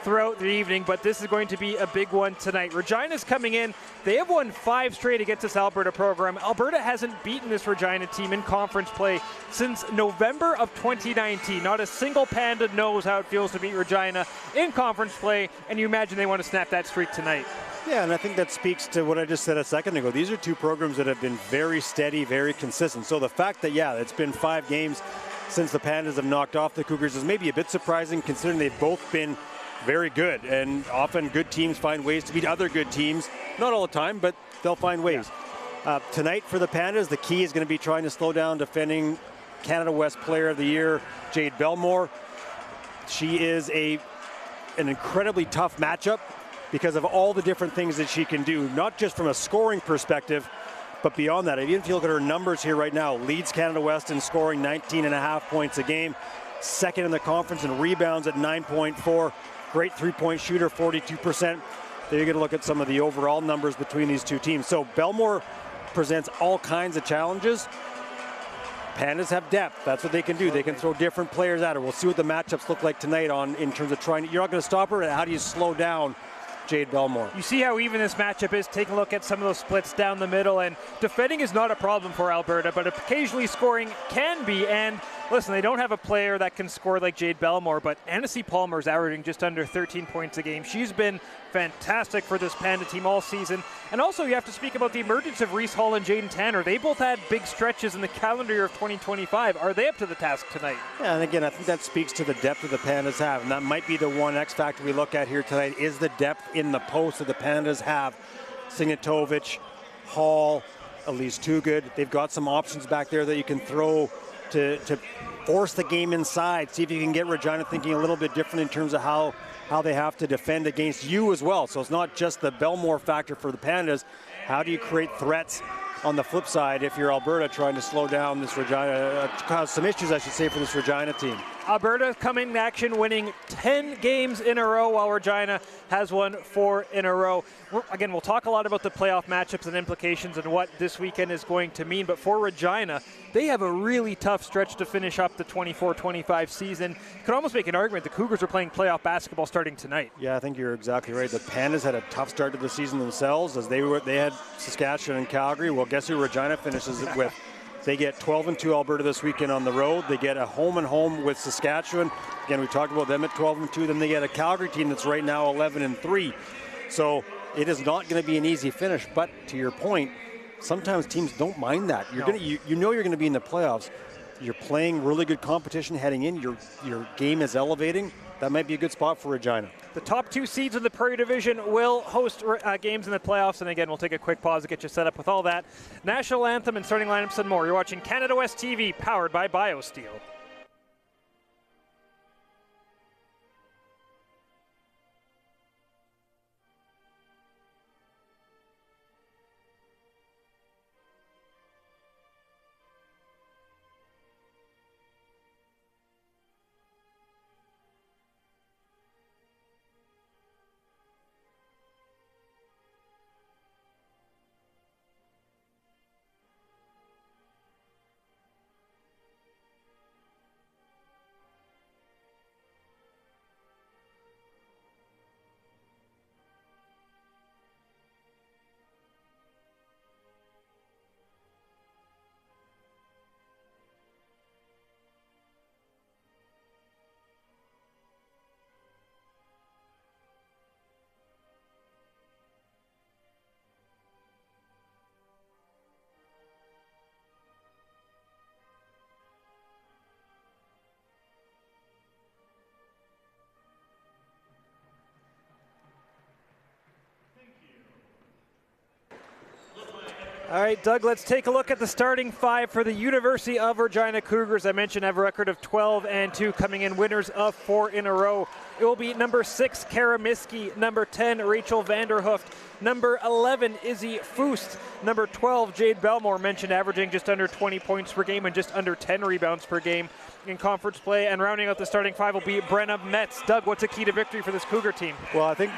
throughout the evening, but this is going to be a big one tonight. Regina's coming in. They have won 5 straight against this Alberta program. Alberta hasn't beaten this Regina team in conference play since November of 2019. Not a single Panda knows how it feels to beat Regina in conference play, and you imagine they want to snap that streak tonight. Yeah, and I think that speaks to what I just said a second ago. These are two programs that have been very steady, very consistent. So the fact that, yeah, it's been 5 games since the Pandas have knocked off the Cougars is maybe a bit surprising, considering they've both been very good. And often good teams find ways to beat other good teams. Not all the time, but they'll find ways. Yeah. Tonight for the Pandas, the key is going to be trying to slow down defending Canada West Player of the Year, Jade Belmore. She is an incredibly tough matchup because of all the different things that she can do, not just from a scoring perspective, but beyond that. If you look at her numbers here right now, leads Canada West in scoring 19.5 points a game, second in the conference in rebounds at 9.4, great three-point shooter, 42%. Then you're going to look at some of the overall numbers between these two teams. So Belmore presents all kinds of challenges. Pandas have depth. That's what they can do. They can throw different players at her. We'll see what the matchups look like tonight in terms of trying. You're not going to stop her. How do you slow down Jade Belmore? You see how even this matchup is. Take a look at some of those splits down the middle, and defending is not a problem for Alberta, but occasionally scoring can be. And listen, they don't have a player that can score like Jade Belmore, but Annecy Palmer is averaging just under 13 points a game. She's been fantastic for this Panda team all season. And also you have to speak about the emergence of Reese Hall and Jaden Tanner. They both had big stretches in the calendar year of 2025. Are they up to the task tonight? Yeah, and again, I think that speaks to the depth that the Pandas have, and that might be the one X factor we look at here tonight, is the depth in the post that the Pandas have. Signatovic, Hall, Elise Toogood. They've got some options back there that you can throw to force the game inside. See if you can get Regina thinking a little bit different in terms of how they have to defend against you as well. So it's not just the Belmore factor for the Pandas. How do you create threats on the flip side if you're Alberta trying to slow down this Regina, cause some issues, I should say, for this Regina team? Alberta coming in action, winning 10 games in a row, while Regina has won 4 in a row. Again, we'll talk a lot about the playoff matchups and implications and what this weekend is going to mean, but for Regina, they have a really tough stretch to finish up the 24-25 season. You could almost make an argument the Cougars are playing playoff basketball starting tonight. Yeah, I think you're exactly right. The Pandas had a tough start to the season themselves, as they had Saskatchewan and Calgary. Well, guess who Regina finishes it with? They get 12-2 Alberta this weekend on the road. They get a home-and-home with Saskatchewan. Again, we talked about them at 12-2. Then they get a Calgary team that's right now 11-3. So it is not going to be an easy finish. But to your point, sometimes teams don't mind that. You know you're going to be in the playoffs. You're playing really good competition heading in. Your game is elevating. That might be a good spot for Regina. The top 2 seeds of the Prairie Division will host games in the playoffs. And again, we'll take a quick pause to get you set up with all that. National anthem and starting lineups and more. You're watching Canada West TV, powered by BioSteel. All right, Doug, let's take a look at the starting 5 for the University of Regina Cougars. I mentioned have a record of 12-2, coming in winners of 4 in a row. It will be number 6, Kara Miskey, number 10, Rachel Vanderhooft, number 11, Izzy Foust, number 12, Jade Belmore, mentioned averaging just under 20 points per game and just under 10 rebounds per game in conference play. And rounding out the starting 5 will be Brenna Metz. Doug, what's a key to victory for this Cougar team? Well, I think,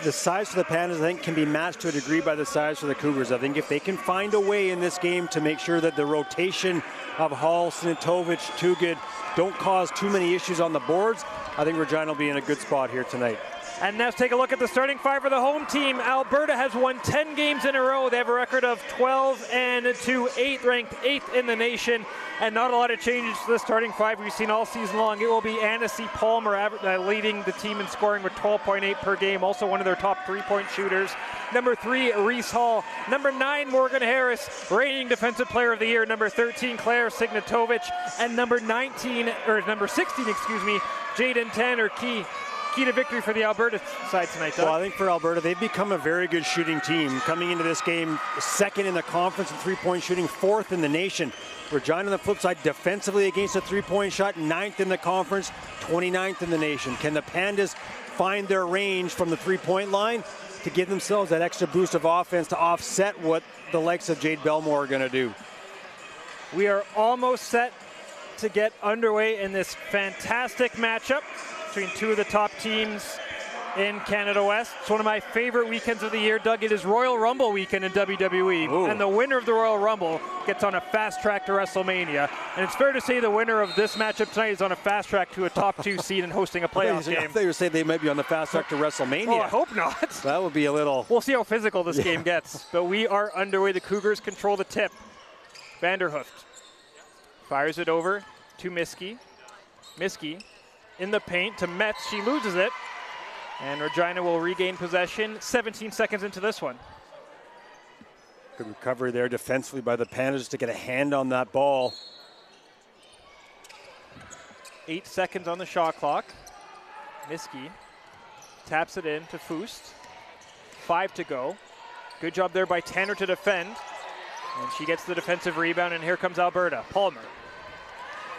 the size for the Pandas, I think, can be matched to a degree by the size for the Cougars. I think if they can find a way in this game to make sure that the rotation of Hall, Sinatovic, Tugid don't cause too many issues on the boards, I think Regina will be in a good spot here tonight. And let's take a look at the starting five for the home team. Alberta has won 10 games in a row. They have a record of 12-2, ranked 8th in the nation. And not a lot of changes to the starting five we've seen all season long. It will be Annecy Palmer leading the team in scoring with 12.8 per game. Also one of their top 3-point shooters. Number 3, Reese Hall. Number 9, Morgan Harris, reigning Defensive Player of the Year. Number 13, Claire Signatovic. And number 16, Jaden Tanner Key to victory for the Alberta side tonight, Doug. Well, I think for Alberta, they've become a very good shooting team. Coming into this game, second in the conference in three-point shooting, 4th in the nation. Regina on the flip side, defensively against the three-point shot, 9th in the conference, 29th in the nation. Can the Pandas find their range from the three-point line to give themselves that extra boost of offense to offset what the likes of Jade Belmore are going to do? We are almost set to get underway in this fantastic matchup between two of the top teams in Canada West. It's one of my favorite weekends of the year, Doug. It is Royal Rumble weekend in WWE. Ooh. And the winner of the Royal Rumble gets on a fast track to WrestleMania. And it's fair to say the winner of this matchup tonight is on a fast track to a top 2 seed and hosting a playoff game. I thought you were saying they might be on the fast track to WrestleMania. Oh, I hope not. That would be a little... We'll see how physical this game gets. But we are underway. The Cougars control the tip. Vanderhooft fires it over to Miskey. Miskey in the paint to Metz. She loses it. And Regina will regain possession 17 seconds into this one. Good recovery there defensively by the Pandas to get a hand on that ball. 8 seconds on the shot clock. Miskey taps it in to Foust. 5 to go. Good job there by Tanner to defend. And she gets the defensive rebound, and here comes Alberta. Palmer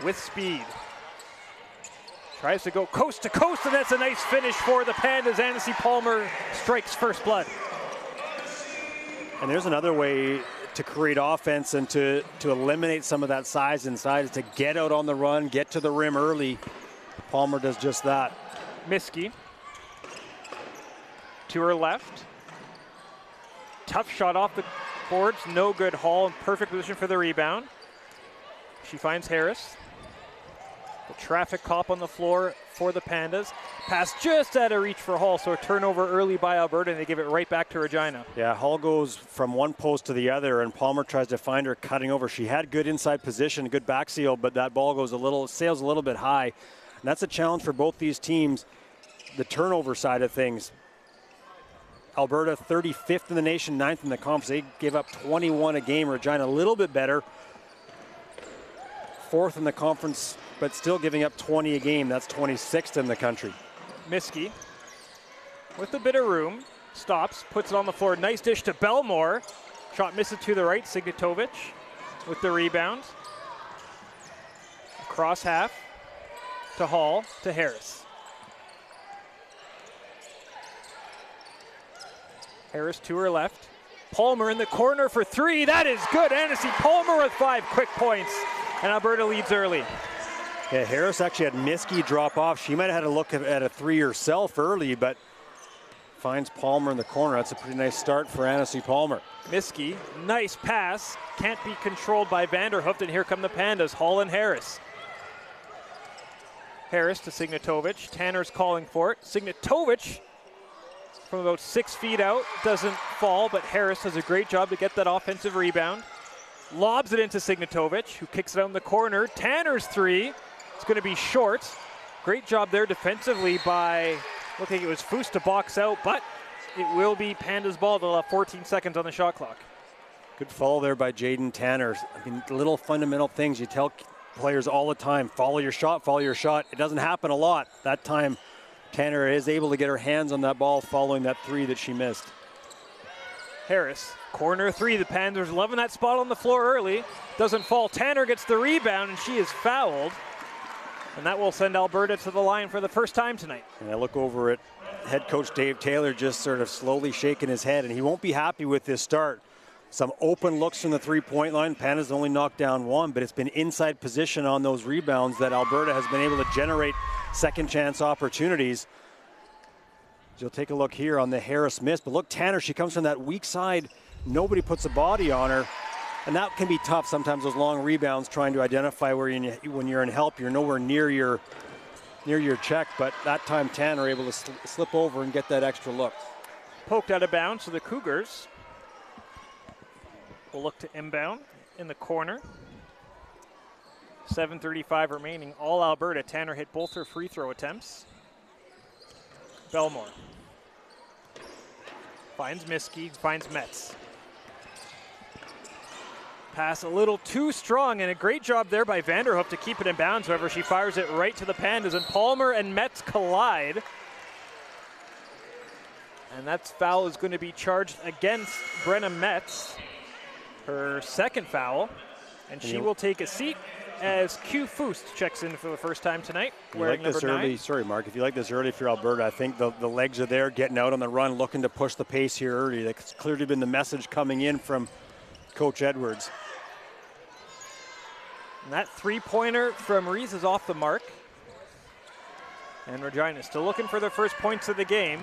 with speed. Tries to go coast to coast, and that's a nice finish for the Pandas. Annecy Palmer strikes first blood. And there's another way to create offense and to eliminate some of that size inside is to get out on the run, get to the rim early. Palmer does just that. Miskey to her left. Tough shot off the boards, no good. Hall in perfect position for the rebound. She finds Harris. The traffic cop on the floor for the Pandas. Pass just out of reach for Hall, so a turnover early by Alberta, and they give it right back to Regina. Yeah, Hall goes from one post to the other, and Palmer tries to find her cutting over. She had good inside position, good back seal, but that ball goes sails a little bit high. And that's a challenge for both these teams, the turnover side of things. Alberta 35th in the nation, 9th in the conference. They give up 21 a game. Regina a little bit better. 4th in the conference, but still giving up 20 a game. That's 26th in the country. Miskey with a bit of room, stops, puts it on the floor. Nice dish to Belmore. Shot misses to the right. Signatovic with the rebound. Across half to Hall to Harris. Harris to her left. Palmer in the corner for 3. That is good. Annecy Palmer with 5 quick points. And Alberta leads early. Yeah, Harris actually had Miskey drop off. She might have had a look at a 3 herself early, but finds Palmer in the corner. That's a pretty nice start for Annecy Palmer. Miskey, nice pass. Can't be controlled by Vanderhooft, and here come the Pandas, Hall and Harris. Harris to Signatovic. Tanner's calling for it. Signatovic from about 6 feet out doesn't fall, but Harris does a great job to get that offensive rebound. Lobs it into Signatovic, who kicks it out in the corner. Tanner's 3. It's going to be short. Great job there defensively by, looking it was Foust to box out, but it will be Pandas' ball. They'll have 14 seconds on the shot clock. Good follow there by Jaden Tanner. I mean, little fundamental things you tell players all the time. Follow your shot, follow your shot. It doesn't happen a lot. That time, Tanner is able to get her hands on that ball following that 3 that she missed. Harris, corner 3. The Panthers loving that spot on the floor early. Doesn't fall. Tanner gets the rebound, and she is fouled. And that will send Alberta to the line for the first time tonight. And I look over at head coach Dave Taylor just sort of slowly shaking his head, and he won't be happy with this start. Some open looks from the three-point line. Pandas only knocked down 1, but it's been inside position on those rebounds that Alberta has been able to generate second chance opportunities. You'll take a look here on the Harris miss, but look, Tanner, she comes from that weak side. Nobody puts a body on her, and that can be tough sometimes, those long rebounds, trying to identify where when you're in help, you're nowhere near your check, but that time Tanner able to slip over and get that extra look. Poked out of bounds, so the Cougars will look to inbound in the corner. 7:35 remaining, all Alberta. Tanner hit both her free throw attempts. Belmore finds Miskey, finds Metz. Pass a little too strong, and a great job there by Vanderhoof to keep it in bounds. However, she fires it right to the Pandas, and Palmer and Metz collide. And that foul is going to be charged against Brenna Metz, her second foul, and she will take a seat as Q Foost checks in for the first time tonight. You like this early, sorry Mark, if you like this early for Alberta, I think the legs are there, getting out on the run, looking to push the pace here early. That's clearly been the message coming in from Coach Edwards. And that three-pointer from Rees is off the mark. And Regina still looking for their first points of the game.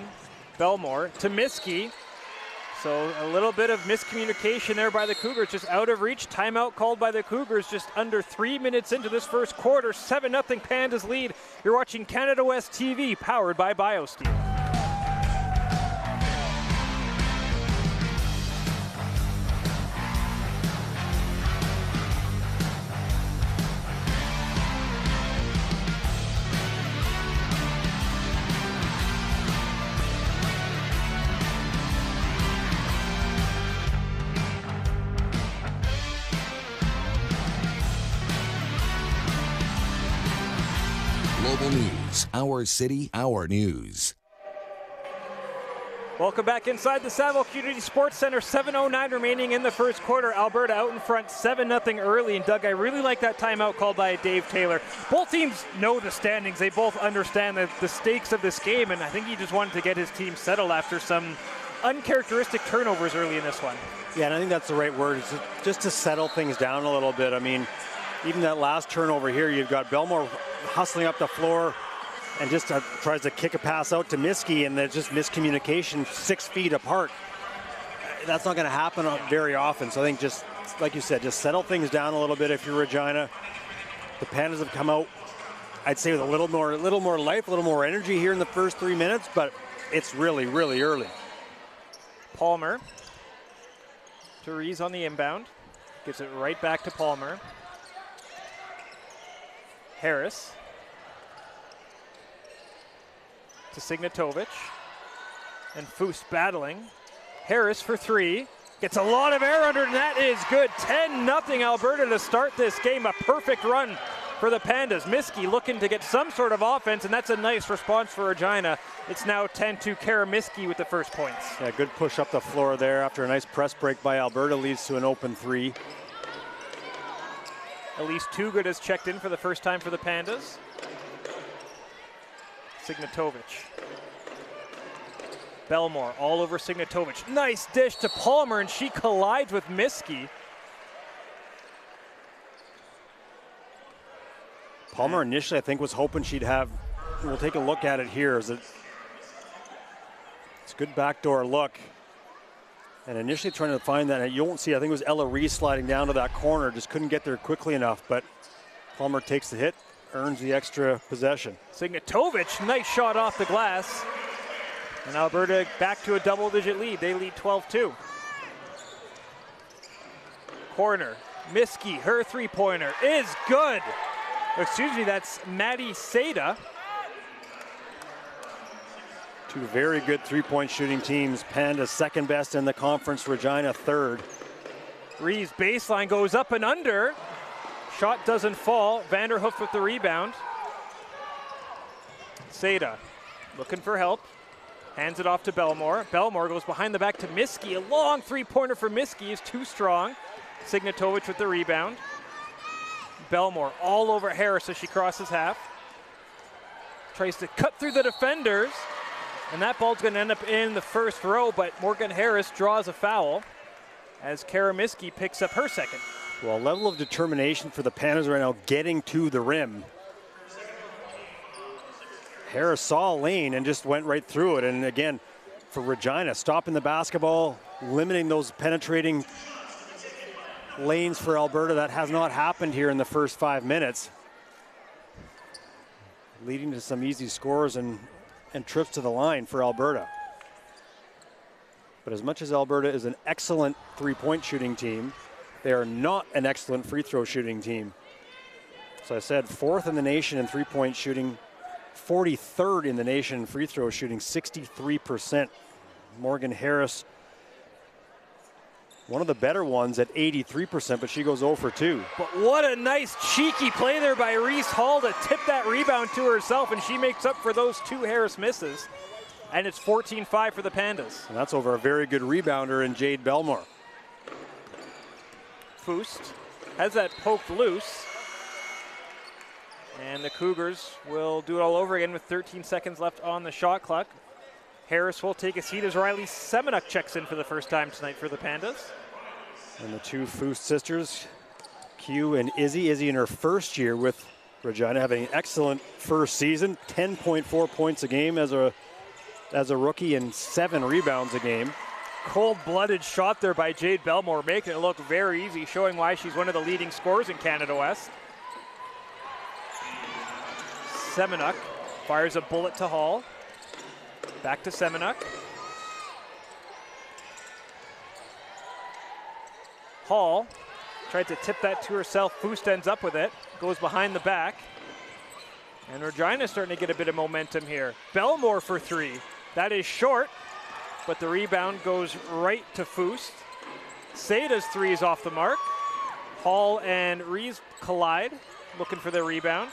Belmore to Miskey. So a little bit of miscommunication there by the Cougars, just out of reach. Timeout called by the Cougars just under 3 minutes into this first quarter. 7-0 Pandas lead. You're watching Canada West TV, powered by BioSteel. Global News, our city, our news. Welcome back inside the Saville Community Sports Centre. 7:09 remaining in the first quarter. Alberta out in front, 7-0 early. And Doug, I really like that timeout called by Dave Taylor. Both teams know the standings. They both understand the stakes of this game, and I think he just wanted to get his team settled after some uncharacteristic turnovers early in this one. Yeah, and I think that's the right word. It's just to settle things down a little bit. I mean, even that last turnover here, you've got Belmore hustling up the floor and just tries to kick a pass out to Miskey, and there's just miscommunication 6 feet apart. That's not going to happen very often. So I think, just like you said, just settle things down a little bit if you're Regina. The Pandas have come out, I'd say, with a little more life, a little more energy here in the first 3 minutes, but it's really, really early. Palmer to Rees on the inbound. Gives it right back to Palmer. Harris to Signatovic, and Foose battling. Harris for three, gets a lot of air under, and that is good. 10-0 Alberta to start this game. A perfect run for the Pandas. Miskey looking to get some sort of offense, and that's a nice response for Regina. It's now 10-2 Kara Miskey with the first points. Yeah, good push up the floor there after a nice press break by Alberta leads to an open three. Elise Toogood has checked in for the first time for the Pandas. Signatovic. Belmore all over Signatovic. Nice dish to Palmer, and she collides with Miskey. Palmer initially, I think, was hoping she'd have, we'll take a look at it here. It's a good backdoor look. And initially trying to find that, you won't see, I think it was Ella Rees sliding down to that corner, just couldn't get there quickly enough, but Palmer takes the hit, earns the extra possession. Signatovic, nice shot off the glass. And Alberta back to a double-digit lead. They lead 12-2. Corner, Miskey, her three-pointer is good. Excuse me, that's Maddie Seda. Two very good three-point shooting teams. Pandas second best in the conference, Regina third. Rees baseline goes up and under. Shot doesn't fall. Vanderhoof with the rebound. Seda looking for help. Hands it off to Belmore. Belmore goes behind the back to Miskey. A long three-pointer for Miskey is too strong. Signatovic with the rebound. Belmore all over Harris as she crosses half. Tries to cut through the defenders. And that ball's going to end up in the first row, but Morgan Harris draws a foul as Kara Miskey picks up her second. Well, level of determination for the Pandas right now, getting to the rim. Harris saw a lane and just went right through it. And again, for Regina, stopping the basketball, limiting those penetrating lanes for Alberta. That has not happened here in the first 5 minutes, leading to some easy scores and trips to the line for Alberta. But as much as Alberta is an excellent three-point shooting team, they are not an excellent free throw shooting team. So I said 4th in the nation in three-point shooting, 43rd in the nation in free throw shooting, 63%. Morgan Harris, one of the better ones at 83%, but she goes 0 for 2. But what a nice cheeky play there by Reese Hall to tip that rebound to herself, and she makes up for those 2 Harris misses. And it's 14-5 for the Pandas. And that's over a very good rebounder in Jade Belmore. Foust has that poked loose. And the Cougars will do it all over again with 13 seconds left on the shot clock. Harris will take a seat as Riley Semenuk checks in for the first time tonight for the Pandas. And the 2 Foust sisters, Q and Izzy. Izzy in her first year with Regina, having an excellent first season, 10.4 points a game as a rookie and 7 rebounds a game. Cold-blooded shot there by Jade Belmore, making it look very easy, showing why she's one of the leading scorers in Canada West. Semenuk fires a bullet to Hall. Back to Semenuk. Hall tried to tip that to herself. Foust ends up with it. Goes behind the back. And Regina's starting to get a bit of momentum here. Belmore for 3. That is short, but the rebound goes right to Foust. Sada's 3 is off the mark. Hall and Rees collide, looking for their rebound.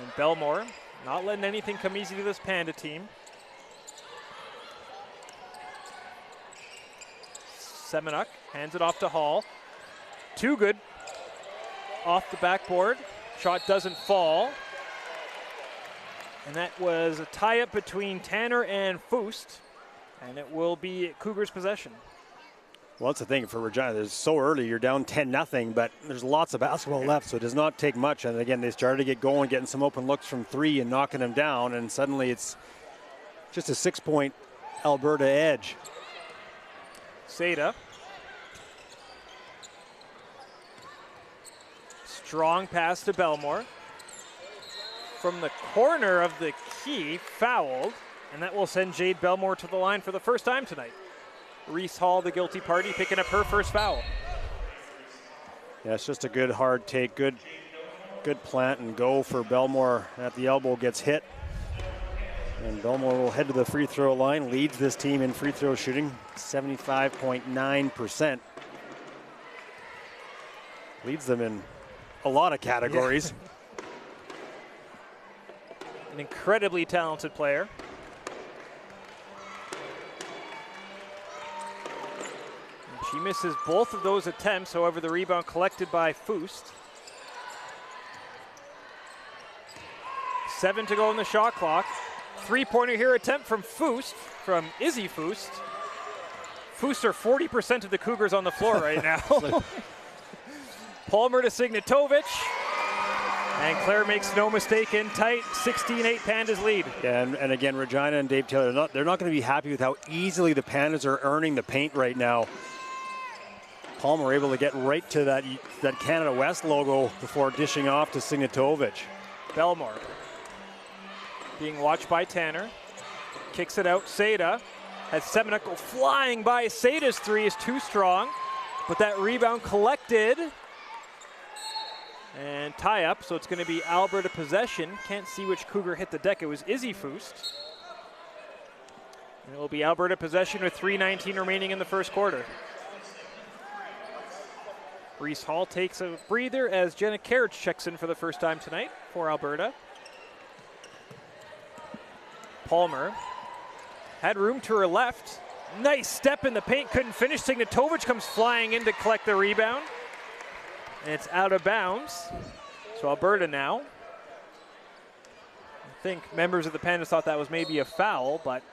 And Belmore not letting anything come easy to this Panda team. Semenuk hands it off to Hall. Too good. Off the backboard. Shot doesn't fall. And that was a tie-up between Tanner and Foust. And it will be Cougars' possession. Well, that's the thing for Regina. It's so early, you're down 10-0, but there's lots of basketball left, so it does not take much. And again, they started to get going, getting some open looks from 3 and knocking them down, and suddenly it's just a 6-point Alberta edge. Sada. Strong pass to Belmore. From the corner of the key, fouled, and that will send Jade Belmore to the line for the first time tonight. Reese Hall, the guilty party, picking up her first foul. Yeah, it's just a good hard take, good plant and go for Belmore at the elbow, gets hit. And Belmore will head to the free throw line, leads this team in free throw shooting, 75.9%. Leads them in a lot of categories. Yeah. An incredibly talented player. She misses both of those attempts, however, the rebound collected by Foust. 7 to go on the shot clock. 3-pointer here attempt from Foust, from Izzy Foust. Foust are 40% of the Cougars on the floor right now. Palmer to Signatovic. And Claire makes no mistake in tight, 16-8 Pandas lead. Yeah, and again, Regina and Dave Taylor, they're not going to be happy with how easily the Pandas are earning the paint right now. Palmer able to get right to that Canada West logo before dishing off to Signatovic. Belmore being watched by Tanner. Kicks it out. Sada has Semenuk go flying by. Sada's 3 is too strong, but that rebound collected. And tie up, so it's going to be Alberta possession. Can't see which Cougar hit the deck. It was Izzy Foust. And it will be Alberta possession with 3:19 remaining in the first quarter. Reese Hall takes a breather as Jenna Carriage checks in for the first time tonight for Alberta. Palmer had room to her left. Nice step in the paint, couldn't finish. Signatovic comes flying in to collect the rebound. And it's out of bounds. So Alberta now. I think members of the Pandas thought that was maybe a foul, but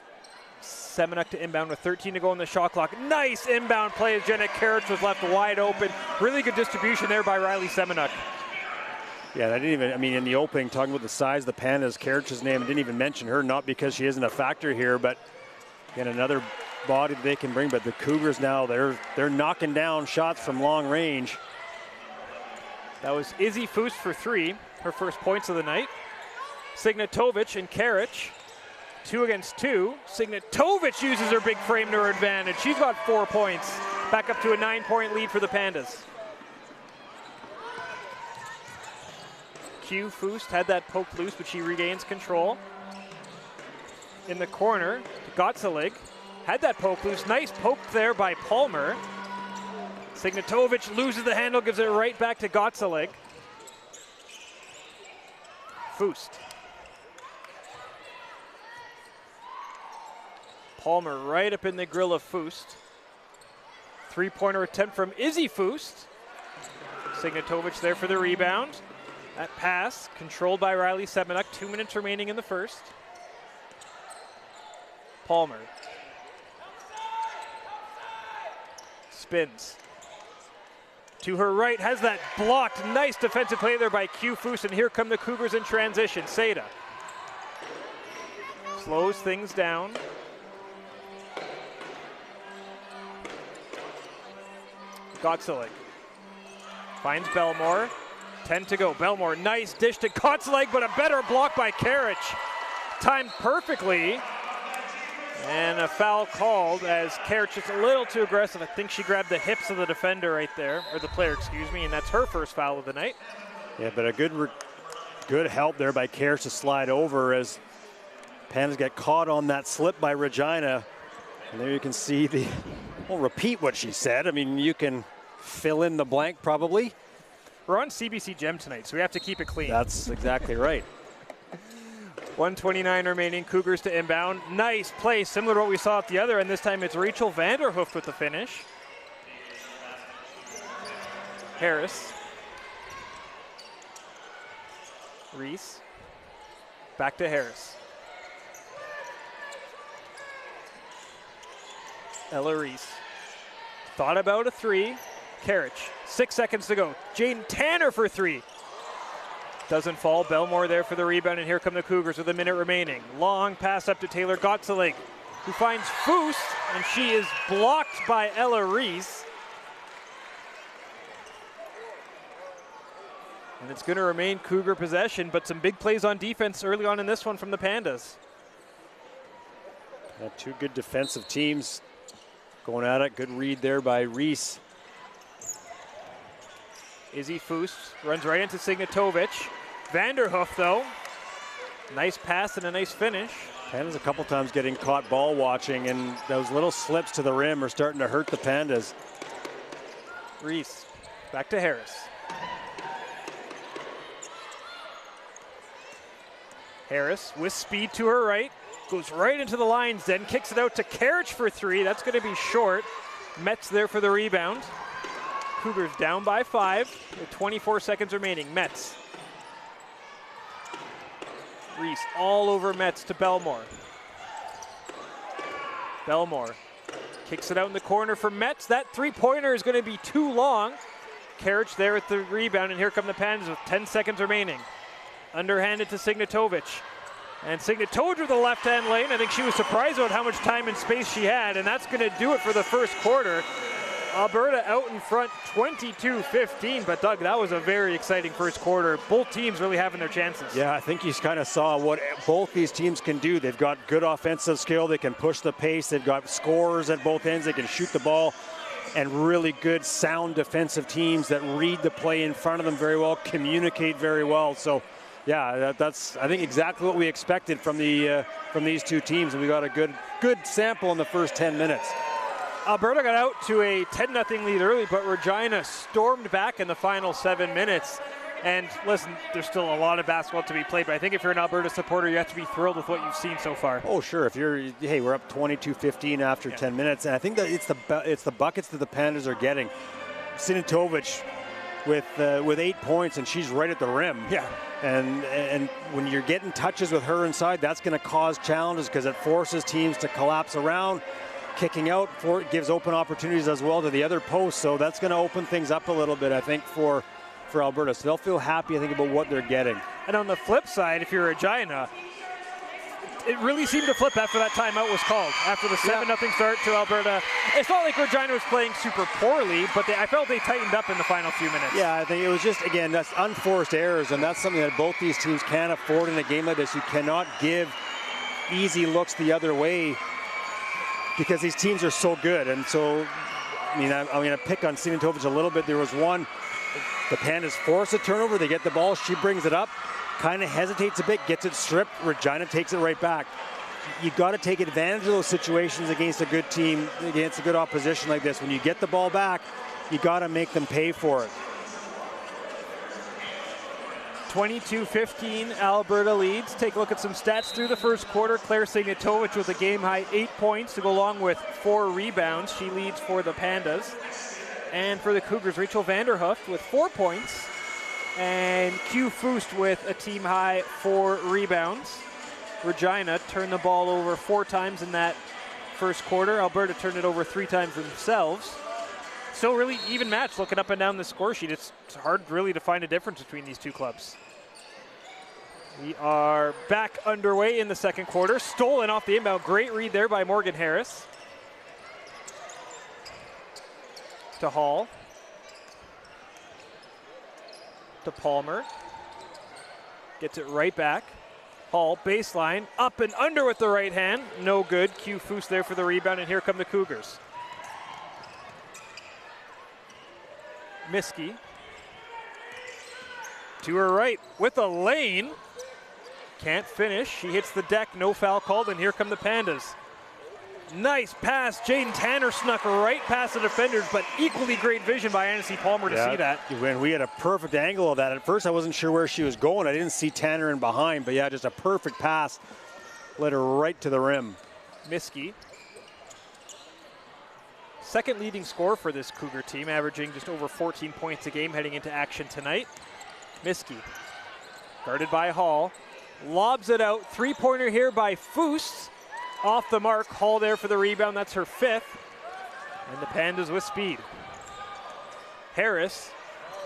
Semenuk to inbound with 13 to go on the shot clock. Nice inbound play as Jenna Carriage was left wide open. Really good distribution there by Riley Semenuk. Yeah, I didn't even, I mean, in the opening, talking about the size of the Pandas, Karich's name, I didn't even mention her, not because she isn't a factor here, but again, another body that they can bring. But the Cougars now, they're knocking down shots from long range. That was Izzy Foose for 3, her first points of the night. Signatovic and Karich, 2 against 2. Signatovic uses her big frame to her advantage. She's got 4 points. Back up to a 9-point lead for the Pandas. Q Foose had that poked loose, but she regains control. In the corner, Gotzalig had that poke loose. Nice poke there by Palmer. Signatovic loses the handle, gives it right back to Gotzalig. Foose. Palmer right up in the grill of Foose. 3-pointer attempt from Izzy Foose. Signatovic there for the rebound. That pass controlled by Riley Semenuk. 2 minutes remaining in the first. Palmer. Spins. To her right, has that blocked. Nice defensive play there by Q Foose, and here come the Cougars in transition. Seda slows things down. Gotzalig finds Belmore. 10 to go. Belmore, nice dish to Gotzalig, but a better block by Karich. Timed perfectly. And a foul called as Karich is a little too aggressive. I think she grabbed the hips of the defender right there, or the player, excuse me, and that's her first foul of the night. Yeah, but a good help there by Karich to slide over as Pandas get caught on that slip by Regina. And there you can see the, won't repeat what she said. I mean, you can fill in the blank probably. We're on CBC Gem tonight, so we have to keep it clean. That's exactly right. 1:29 remaining, Cougars to inbound. Nice play, similar to what we saw at the other end. This time it's Rachel Vanderhoof with the finish. Harris. Reese. Back to Harris. Ella Reese. Thought about a 3. Karich. 6 seconds to go. Jane Tanner for 3. Doesn't fall. Belmore there for the rebound, and here come the Cougars with a minute remaining. Long pass up to Taylor Gotzalig, who finds Foose, and she is blocked by Ella Reese. And it's going to remain Cougar possession, but some big plays on defense early on in this one from the Pandas. Yeah, 2 good defensive teams going at it. Good read there by Reese. Izzy Foose runs right into Signatovic. Vanderhoof, though. Nice pass and a nice finish. Pandas a couple times getting caught ball watching, and those little slips to the rim are starting to hurt the Pandas. Reese, back to Harris. Harris with speed to her right. Goes right into the lines, then kicks it out to Karich for 3. That's going to be short. Metz there for the rebound. Cougars down by 5 with 24 seconds remaining. Metz. Reese all over Metz to Belmore. Belmore kicks it out in the corner for Metz. That 3-pointer is going to be too long. Karich there at the rebound, and here come the Pandas with 10 seconds remaining. Underhanded to Signatovic. And Signatovic with the left-hand lane. I think she was surprised about how much time and space she had, and that's going to do it for the first quarter. Alberta out in front 22-15, but Doug, that was a very exciting first quarter. Both teams really having their chances. Yeah, I think you kind of saw what both these teams can do. They've got good offensive skill. They can push the pace. They've got scorers at both ends. They can shoot the ball. And really good, sound defensive teams that read the play in front of them very well, communicate very well. So, yeah, that's I think exactly what we expected from these two teams. And we got a good sample in the first 10 minutes. Alberta got out to a 10-0 lead early, but Regina stormed back in the final 7 minutes. And listen, there's still a lot of basketball to be played, but I think if you're an Alberta supporter, you have to be thrilled with what you've seen so far. Oh, sure. If we're up 22-15 after 10 minutes, and I think that it's the buckets that the Pandas are getting. Signatovic with 8 points, and she's right at the rim. Yeah. And when you're getting touches with her inside, that's going to cause challenges because it forces teams to collapse around. Kicking out gives open opportunities as well to the other post, so that's going to open things up a little bit, I think, for for Alberta. So they'll feel happy, I think, about what they're getting. And on the flip side, if you're Regina, it really seemed to flip after that timeout was called. After the 7-0 start to Alberta. It's not like Regina was playing super poorly, but I felt they tightened up in the final few minutes. Yeah, I think it was just, again, that's unforced errors, and that's something that both these teams can't afford in a game like this. You cannot give easy looks the other way because these teams are so good. And so, I mean, I'm going to pick on Signatovic a little bit. There was one, the Pandas force a turnover. They get the ball. She brings it up, kind of hesitates a bit, gets it stripped. Regina takes it right back. You got to take advantage of those situations against a good team, against a good opposition like this. When you get the ball back, you got to make them pay for it. 22-15, Alberta leads. Take a look at some stats through the first quarter. Claire Signatovic with a game-high 8 points to go along with 4 rebounds. She leads for the Pandas. And for the Cougars, Rachel Vanderhooft with 4 points. And Q Foost with a team-high 4 rebounds. Regina turned the ball over 4 times in that first quarter. Alberta turned it over 3 times themselves. Still really even match looking up and down the score sheet. It's hard really to find a difference between these two clubs. We are back underway in the second quarter. Stolen off the inbound. Great read there by Morgan Harris. To Hall. To Palmer. Gets it right back. Hall, baseline, up and under with the right hand. No good. Q Foose there for the rebound, and here come the Cougars. Miskey. To her right with a lane. Can't finish. She hits the deck. No foul called, and here come the Pandas. Nice pass. Jaden Tanner snuck right past the defenders, but equally great vision by Annecy Palmer to see that. When we had a perfect angle of that. At first, I wasn't sure where she was going. I didn't see Tanner in behind, but yeah, just a perfect pass. Led her right to the rim. Miskey. Second leading scorer for this Cougar team, averaging just over 14 points a game heading into action tonight. Miskey. Guarded by Hall. Lobs it out. Three-pointer here by Foose. Off the mark. Hall there for the rebound. That's her 5th. And the Pandas with speed. Harris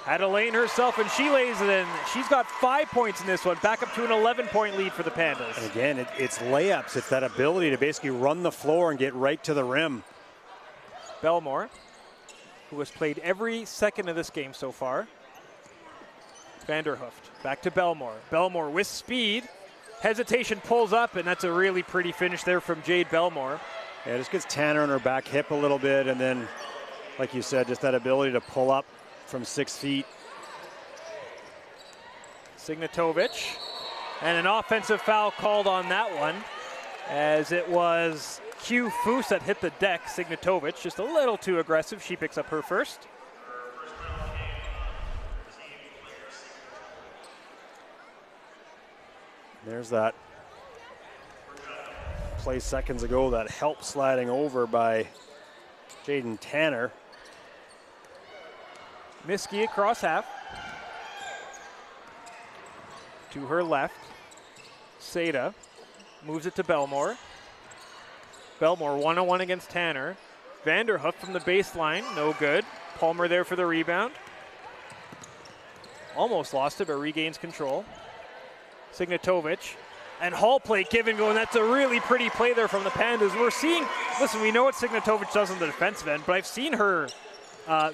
had a lane herself, and she lays it in. She's got 5 points in this one. Back up to an 11-point lead for the Pandas. And again, it's layups. It's that ability to basically run the floor and get right to the rim. Belmore, who has played every second of this game so far. Vanderhooft back to Belmore. Belmore with speed. Hesitation pulls up, and that's a really pretty finish there from Jade Belmore. Yeah, just gets Tanner on her back hip a little bit, and then, like you said, just that ability to pull up from 6 feet. Signatovic, and an offensive foul called on that one, as it was Q Foose that hit the deck. Signatovic just a little too aggressive. She picks up her first. There's that play seconds ago, that help sliding over by Jaden Tanner. Miskey across half. To her left. Seda moves it to Belmore. Belmore 1-on-1 against Tanner. Vanderhoof from the baseline, no good. Palmer there for the rebound. Almost lost it, but regains control. Signatovic. And Hall play give and go, and that's a really pretty play there from the Pandas. We're seeing, listen, we know what Signatovic does on the defensive end, but I've seen her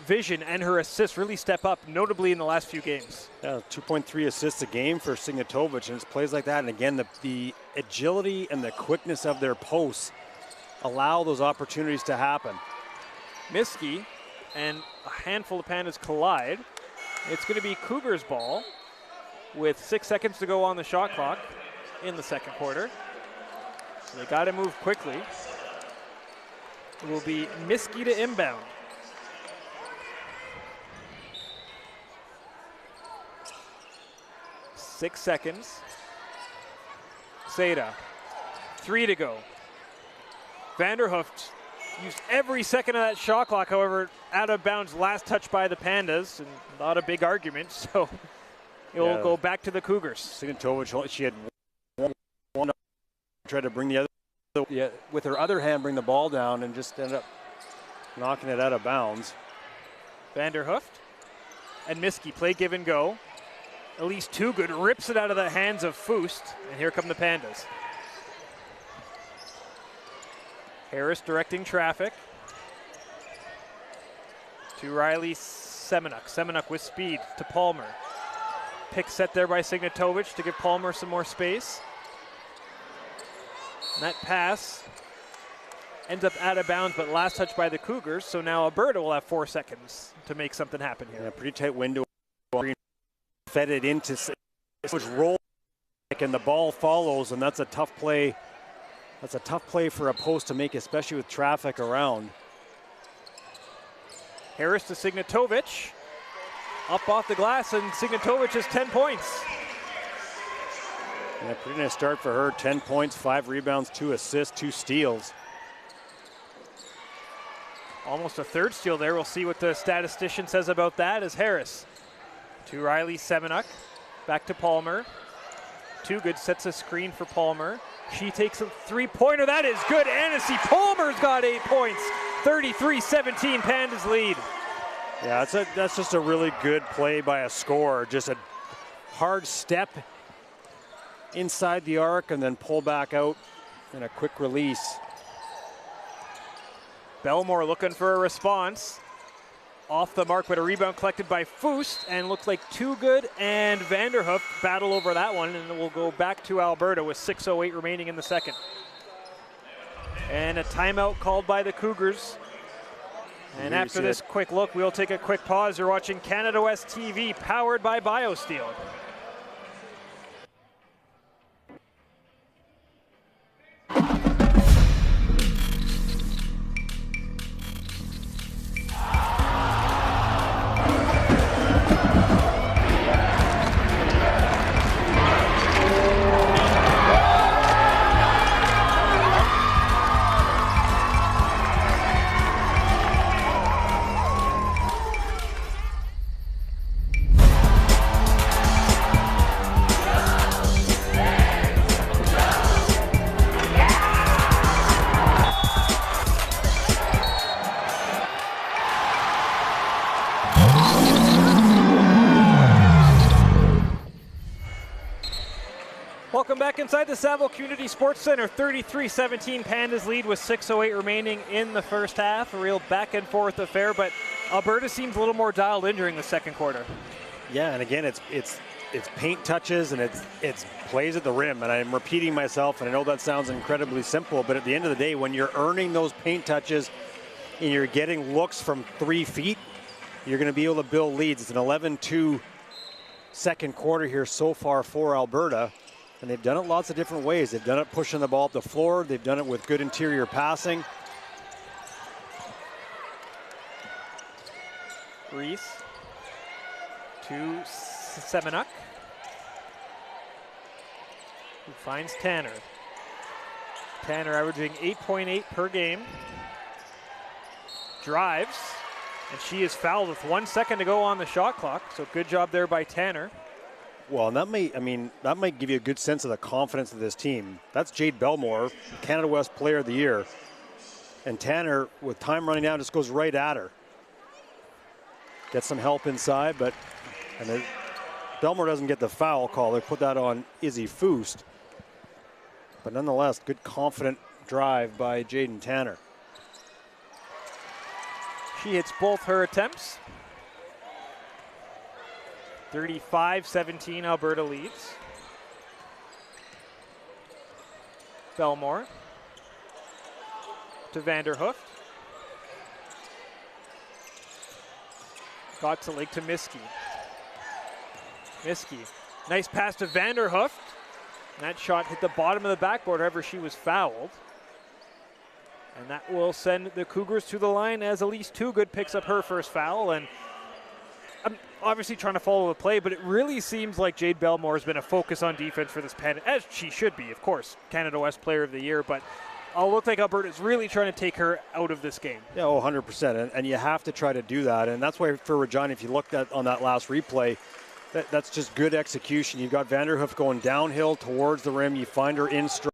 vision and her assists really step up, notably in the last few games. Yeah, 2.3 assists a game for Signatovic, and it's plays like that. And again, the agility and the quickness of their posts allow those opportunities to happen. Miskey and a handful of Pandas collide. It's going to be Cougars ball with 6 seconds to go on the shot clock in the second quarter. So they got to move quickly. It will be Miskey to inbound. Six seconds. Seda, 3 to go. Vanderhooft used every second of that shot clock, however, out of bounds, last touch by the Pandas, and not a big argument, so it will go back to the Cougars. Signatovic, she had one tried to bring the other, with her other hand, bring the ball down and just ended up knocking it out of bounds. Vanderhooft and Miskey play give and go. At least too good, rips it out of the hands of Foust, and here come the Pandas. Harris directing traffic. To Riley Semenuk. Semenuk with speed to Palmer. Pick set there by Signatovic to give Palmer some more space. And that pass ends up out of bounds, but last touch by the Cougars, so now Alberta will have 4 seconds to make something happen here. Yeah, pretty tight window. Fed it into which roll, and the ball follows, and that's a tough play. That's a tough play for a post to make, especially with traffic around. Harris to Signatovic. Up off the glass, and Signatovic has 10 points. Yeah, pretty nice start for her. 10 points, 5 rebounds, 2 assists, 2 steals. Almost a third steal there. We'll see what the statistician says about that as Harris. To Riley Semenuk. Back to Palmer. Too good, sets a screen for Palmer. She takes a three-pointer. That is good. Annecy Palmer's got 8 points. 33-17, Pandas lead. Yeah, that's just a really good play by a scorer. Just a hard step inside the arc and then pull back out in a quick release. Belmore looking for a response. Off the mark, but a rebound collected by Foust, and looks like Too Good and Vanderhoof battle over that one, and we'll go back to Alberta with 6:08 remaining in the second. And a timeout called by the Cougars. And after this quick look, we'll take a quick pause. You're watching Canada West TV, powered by BioSteel. Welcome back inside the Saville Community Sports Centre. 33-17 Pandas lead with 6:08 remaining in the first half. A real back and forth affair, but Alberta seems a little more dialed in during the second quarter. Yeah, and again, it's paint touches and it's plays at the rim. And I'm repeating myself, and I know that sounds incredibly simple, but at the end of the day, when you're earning those paint touches and you're getting looks from 3 feet, you're going to be able to build leads. It's an 11-2 second quarter here so far for Alberta. And they've done it lots of different ways. They've done it pushing the ball up the floor. They've done it with good interior passing. Reese to Semenuk, who finds Tanner. Tanner averaging 8.8 per game. Drives, and she is fouled with 1 second to go on the shot clock. So good job there by Tanner. Well, and that might give you a good sense of the confidence of this team. That's Jade Belmore, Canada West Player of the Year. And Tanner, with time running down, just goes right at her. Gets some help inside, but Belmore doesn't get the foul call. They put that on Izzy Foust. But nonetheless, good confident drive by Jaden Tanner. She hits both her attempts. 35-17, Alberta leads. Belmore to Vanderhoof. Got to Lake to Miskey. Miskey, nice pass to Vanderhoof. And that shot hit the bottom of the backboard, however she was fouled. And that will send the Cougars to the line as Elise Too Good picks up her first foul. And I'm obviously trying to follow the play, but it really seems like Jade Belmore has been a focus on defense for this Panda, as she should be, of course, Canada West Player of the Year, but I'll look like Alberta's really trying to take her out of this game. Yeah, 100%, and you have to try to do that, and that's why for Regina, if you looked at on that last replay, that's just good execution. You've got Vanderhoof going downhill towards the rim, you find her in stride.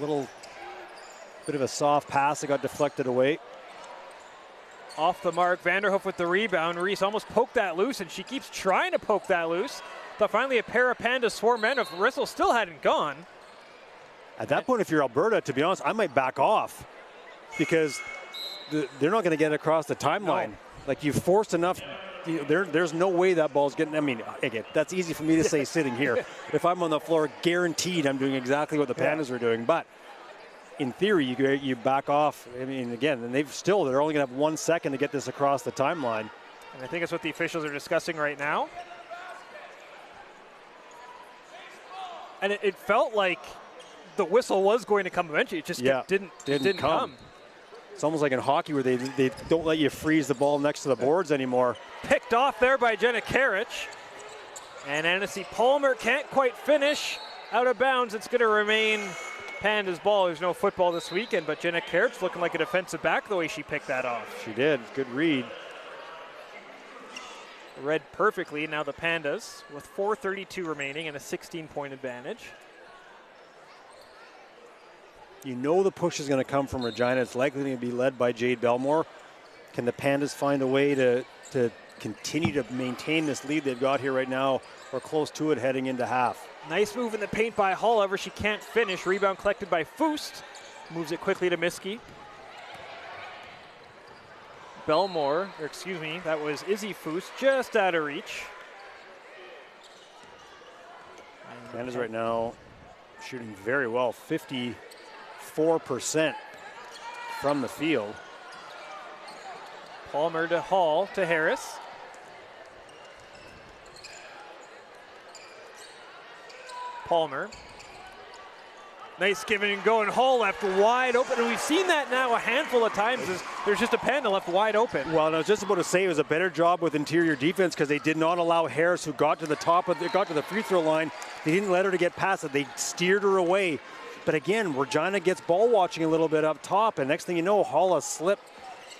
little bit of a soft pass that got deflected away. Off the mark, Vanderhoof with the rebound. Reese almost poked that loose, and she keeps trying to poke that loose. But finally a pair of Pandas swarm men. If Rissell still hadn't gone. At that point, if you're Alberta, to be honest, I might back off because they're not going to get across the timeline. No. Like, you've forced enough. There's no way that ball's getting. I mean, again, that's easy for me to say sitting here. If I'm on the floor, guaranteed I'm doing exactly what the Pandas are doing. But in theory, you back off. I mean, again, and they're only going to have 1 second to get this across the timeline. And I think that's what the officials are discussing right now. And it felt like the whistle was going to come eventually. It just didn't come. It's almost like in hockey where they don't let you freeze the ball next to the boards anymore. Picked off there by Jenna Karich. And Annecy Palmer can't quite finish. Out of bounds. It's going to remain Pandas ball. There's no football this weekend, but Jenna Karich looking like a defensive back the way she picked that off. She did. Good read. Read perfectly. Now the Pandas with 4:32 remaining and a 16-point advantage. You know the push is going to come from Regina. It's likely to be led by Jade Belmore. Can the Pandas find a way to continue to maintain this lead they've got here right now, or close to it heading into half? Nice move in the paint by Hall. However, she can't finish. Rebound collected by Foust. Moves it quickly to Miskey. Belmore, or excuse me, that was Izzy Foust, just out of reach. Pandas right now shooting very well, 54% from the field. Palmer to Hall to Harris. Palmer. Nice giving and going. Hall left wide open, and we've seen that now a handful of times. There's just a Panda left wide open. Well, and I was just about to say it was a better job with interior defense because they did not allow Harris, who got to the free throw line. They didn't let her to get past it. They steered her away. But again, Regina gets ball watching a little bit up top, and next thing you know, Hall has slipped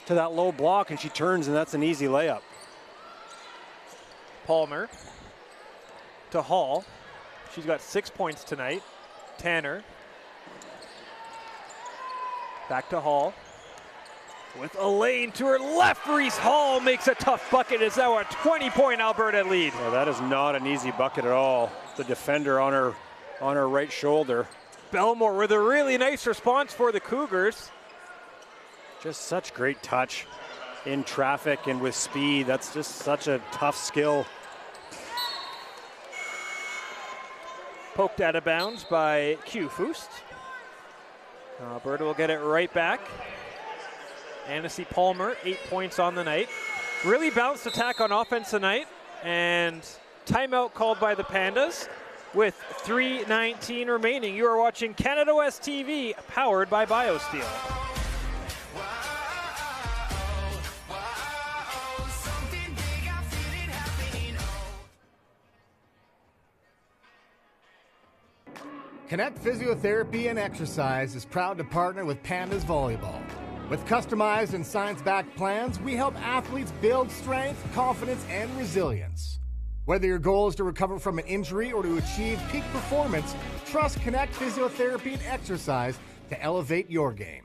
to that low block, and she turns, and that's an easy layup. Palmer to Hall. She's got 6 points tonight. Tanner. Back to Hall. With a lane to her left, Reese Hall makes a tough bucket. It's now a 20-point Alberta lead. Yeah, that is not an easy bucket at all. The defender on her right shoulder. Belmore with a really nice response for the Cougars. Just such great touch in traffic and with speed. That's just such a tough skill. Poked out of bounds by Q Foust. Alberta will get it right back. Annecy Palmer, 8 points on the night. Really balanced attack on offense tonight. And timeout called by the Pandas with 3:19 remaining. You are watching Canada West TV, powered by BioSteel. Connect Physiotherapy and Exercise is proud to partner with Pandas Volleyball. With customized and science-backed plans, we help athletes build strength, confidence, and resilience. Whether your goal is to recover from an injury or to achieve peak performance, trust Connect Physiotherapy and Exercise to elevate your game.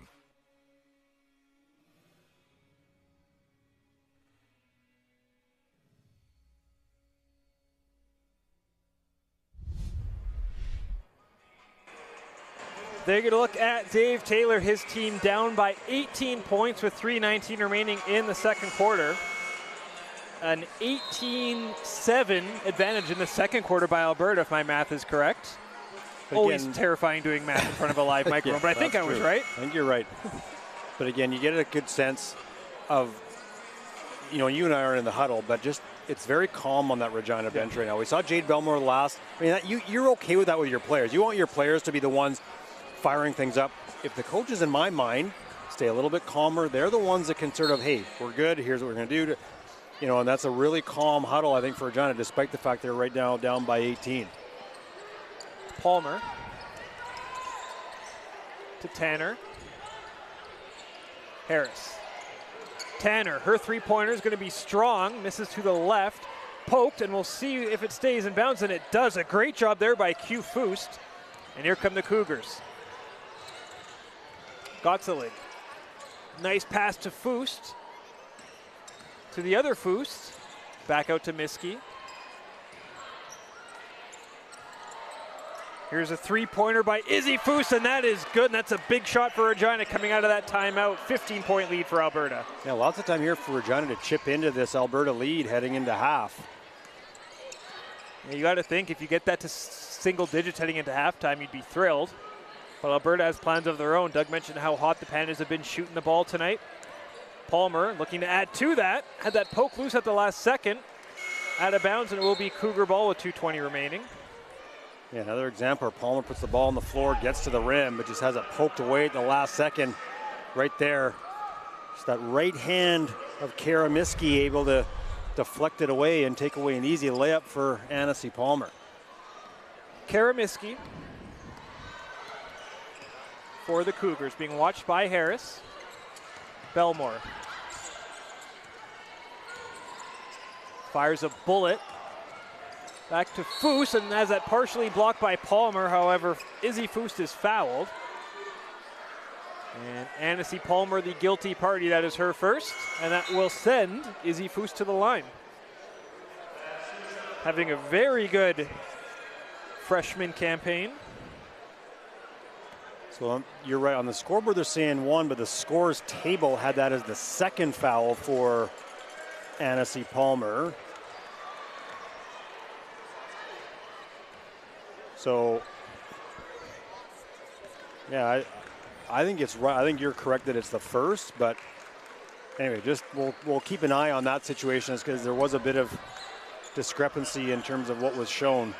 They're going to look at Dave Taylor, his team down by 18 points with 3:19 remaining in the second quarter. An 18-7 advantage in the second quarter by Alberta, if my math is correct. Always terrifying doing math in front of a live microphone, but I think I was right. I think you're right. But again, you get a good sense of, you and I are in the huddle, but just it's very calm on that Regina bench right now. We saw Jade Belmore last. I mean, you're okay with that with your players. You want your players to be the ones firing things up. If the coaches, in my mind, stay a little bit calmer, they're the ones that can sort of, hey, we're good, here's what we're going to do. And that's a really calm huddle, I think, for Regina, despite the fact they're right now down by 18. Palmer to Tanner. Harris. Tanner, her three-pointer is going to be strong, misses to the left, poked, and we'll see if it stays in bounds, and it does. A great job there by Q Foust. And here come the Cougars. Gottselig. Nice pass to Foust. To the other Foust. Back out to Miskey. Here's a three-pointer by Izzy Foust, and that is good. And that's a big shot for Regina coming out of that timeout. 15-point lead for Alberta. Yeah, lots of time here for Regina to chip into this Alberta lead heading into half. Yeah, you got to think if you get that to single digits heading into halftime, you'd be thrilled. But Alberta has plans of their own. Doug mentioned how hot the Pandas have been shooting the ball tonight. Palmer looking to add to that. Had that poke loose at the last second. Out of bounds, and it will be Cougar ball with 2:20 remaining. Yeah, another example where Palmer puts the ball on the floor, gets to the rim, but just has it poked away at the last second right there. Just that right hand of Kara Miskey able to deflect it away and take away an easy layup for Annecy Palmer. Kara Miskey for the Cougars, being watched by Harris. Belmore fires a bullet back to Foust, and has that partially blocked by Palmer. However, Izzy Foust is fouled. And Annecy Palmer, the guilty party, that is her first, and that will send Izzy Foust to the line. Having a very good freshman campaign. So you're right, on the scoreboard they're saying one, but the scores table had that as the second foul for Annecy Palmer. So, yeah, I think it's right. I think you're correct that it's the first, but anyway, just we'll keep an eye on that situation because there was a bit of discrepancy in terms of what was shown.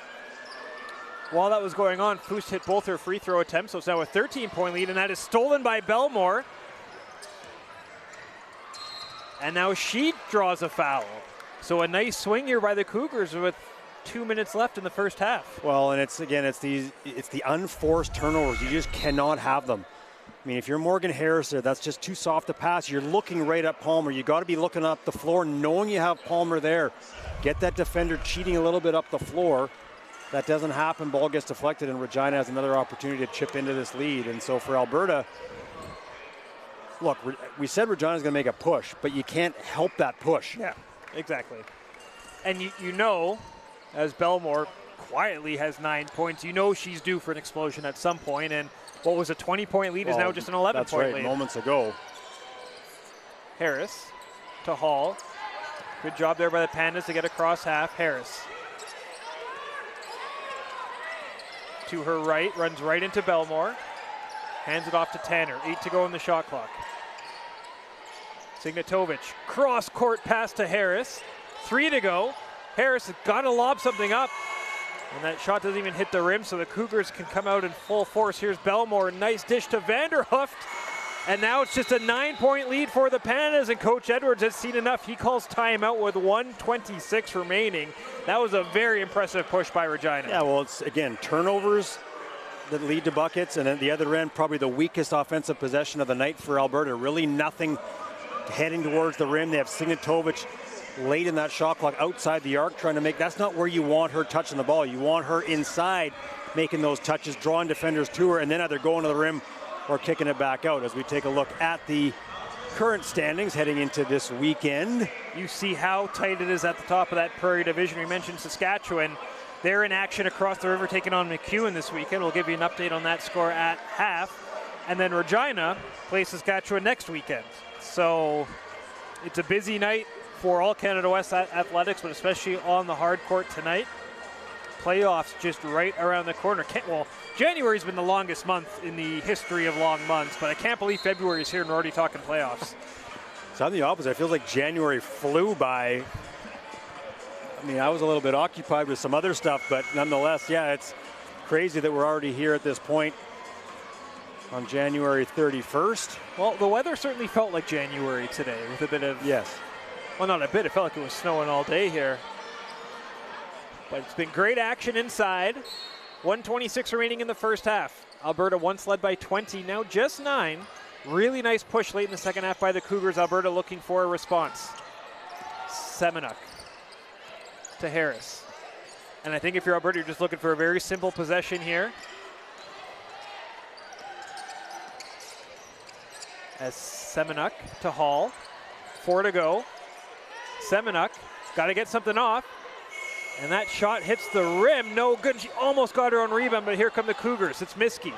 While that was going on, Foust hit both her free throw attempts, so it's now a 13-point lead, and that is stolen by Belmore. And now she draws a foul. So a nice swing here by the Cougars with 2 minutes left in the first half. Well, and it's the unforced turnovers. You just cannot have them. I mean, if you're Morgan Harris there, that's just too soft to pass. You're looking right at Palmer. You got to be looking up the floor, knowing you have Palmer there. Get that defender cheating a little bit up the floor. That doesn't happen. Ball gets deflected, and Regina has another opportunity to chip into this lead. And so for Alberta, look, we said Regina's going to make a push, but you can't help that push. Yeah, exactly. And you know, as Belmore quietly has 9 points, you know she's due for an explosion at some point. And what was a 20-point lead is now just an 11-point that's right, lead. Moments ago. Harris to Hall. Good job there by the Pandas to get across half. Harris to her right, runs right into Belmore. Hands it off to Tanner. 8 to go in the shot clock. Signatovic, cross-court pass to Harris. 3 to go. Harris has got to lob something up. And that shot doesn't even hit the rim, so the Cougars can come out in full force. Here's Belmore, nice dish to Vanderhooft. And now it's just a 9-point lead for the Pandas, and Coach Edwards has seen enough. He calls timeout with 1:26 remaining. That was a very impressive push by Regina. Yeah, well, it's, again, turnovers that lead to buckets, and at the other end, probably the weakest offensive possession of the night for Alberta. Really nothing heading towards the rim. They have Signatovic late in that shot clock outside the arc trying to make. That's not where you want her touching the ball. You want her inside making those touches, drawing defenders to her, and then either going to the rim or kicking it back out. As we take a look at the current standings heading into this weekend. You see how tight it is at the top of that Prairie Division. We mentioned Saskatchewan. They're in action across the river taking on McEwen this weekend. We'll give you an update on that score at half. And then Regina plays Saskatchewan next weekend. So it's a busy night for all Canada West athletics, but especially on the hard court tonight. Playoffs just right around the corner. Well, January's been the longest month in the history of long months, but I can't believe February is here and we're already talking playoffs. So I'm the opposite. I feel like January flew by. I mean, I was a little bit occupied with some other stuff, but nonetheless, yeah, it's crazy that we're already here at this point on January 31st. Well, the weather certainly felt like January today with a bit of... Yes. Well, not a bit. It felt like it was snowing all day here. But it's been great action inside. 1:26 remaining in the first half. Alberta once led by 20, now just 9. Really nice push late in the second half by the Cougars. Alberta looking for a response. Semenuk to Harris. And I think if you're Alberta, you're just looking for a very simple possession here. as Semenuk to Hall. 4 to go. Semenuk got to get something off. And that shot hits the rim. No good. She almost got her own rebound, but here come the Cougars. It's Miskey.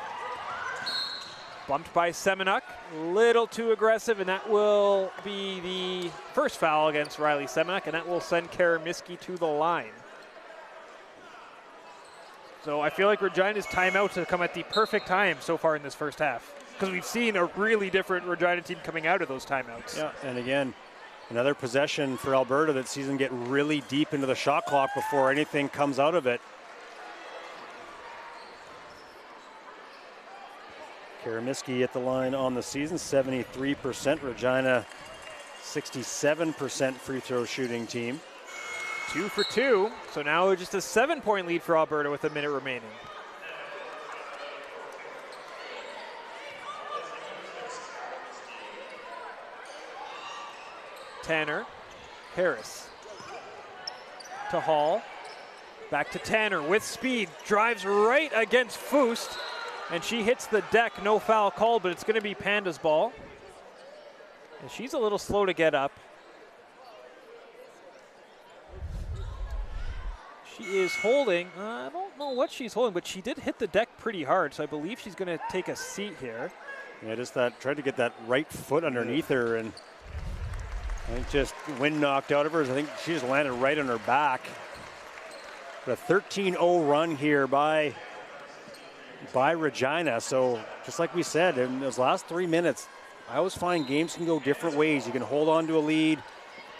Bumped by Semenuk. Little too aggressive, and that will be the first foul against Riley Semenuk, and that will send Kara Miskey to the line. So I feel like Regina's timeouts have come at the perfect time so far in this first half, because we've seen a really different Regina team coming out of those timeouts. Yeah, and again, another possession for Alberta that sees them get really deep into the shot clock before anything comes out of it. Kara Miskey at the line on the season, 73%. Regina, 67% free throw shooting team. 2 for 2, so now just a 7-point lead for Alberta with a minute remaining. Tanner, Harris to Hall, back to Tanner with speed, drives right against Foust, and she hits the deck. No foul called, but it's going to be Panda's ball. And she's a little slow to get up. She is holding, I don't know what she's holding, but she did hit the deck pretty hard, so I believe she's going to take a seat here. Yeah, just that, tried to get that right foot underneath her, and I think just wind knocked out of her. I think she just landed right on her back. But a 13-0 run here by Regina. So just like we said, in those last 3 minutes, I always find games can go different ways. You can hold on to a lead,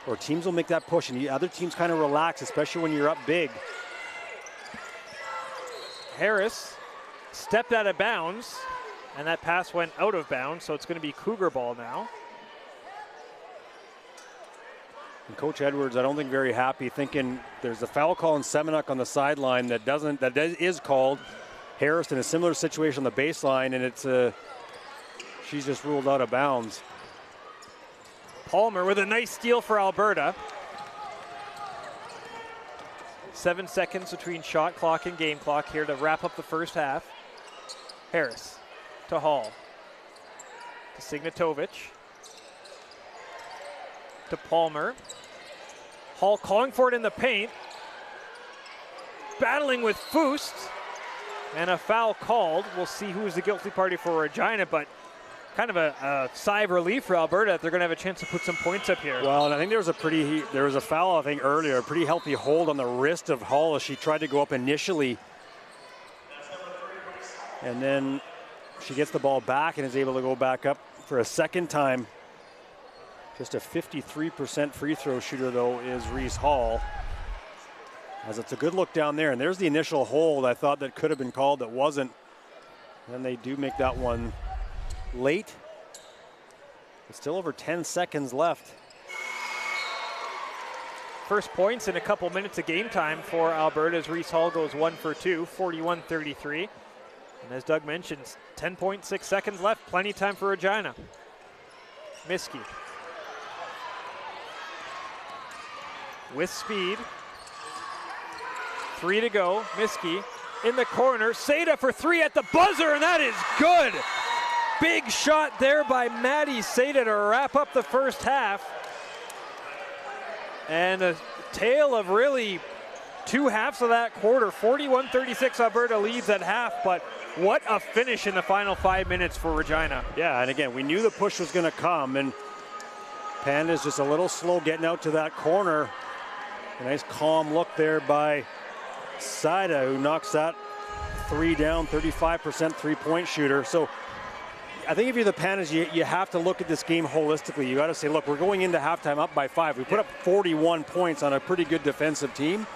or teams will make that push, and the other teams kind of relax, especially when you're up big. Harris stepped out of bounds, and that pass went out of bounds, so it's going to be Cougar ball now. And Coach Edwards, I don't think very happy, thinking there's a foul call on Semenuk on the sideline that is called. Harris in a similar situation on the baseline, and it's she's just ruled out of bounds. Palmer with a nice steal for Alberta. 7 seconds between shot clock and game clock here to wrap up the first half. Harris to Hall, to Signatovic, to Palmer. Hall calling for it in the paint, battling with Foust, and a foul called. We'll see who's the guilty party for Regina, but kind of a sigh of relief for Alberta that they're going to have a chance to put some points up here. Well, and I think there was a foul, I think, earlier, a pretty healthy hold on the wrist of Hall as she tried to go up initially. And then she gets the ball back and is able to go back up for a second time. Just a 53% free throw shooter, though, is Reese Hall. As it's a good look down there. And there's the initial hold I thought that could have been called that wasn't. And they do make that one late. It's still over 10 seconds left. First points in a couple minutes of game time for Alberta as Reese Hall goes 1 for 2, 41-33. And as Doug mentioned, 10.6 seconds left, plenty of time for Regina. Miskey with speed. 3 to go. Miskey in the corner. Seda for 3 at the buzzer, and that is good. Big shot there by Maddie Seda to wrap up the first half. And a tale of really 2 halves of that quarter. 41-36 Alberta leads at half, but what a finish in the final 5 minutes for Regina. Yeah, and again, we knew the push was going to come, and Panda's just a little slow getting out to that corner. A nice calm look there by Saida, who knocks that 3 down, 35% three-point shooter. So I think if you're the Pandas, you have to look at this game holistically. You got to say, look, we're going into halftime up by 5. We put up 41 points on a pretty good defensive team.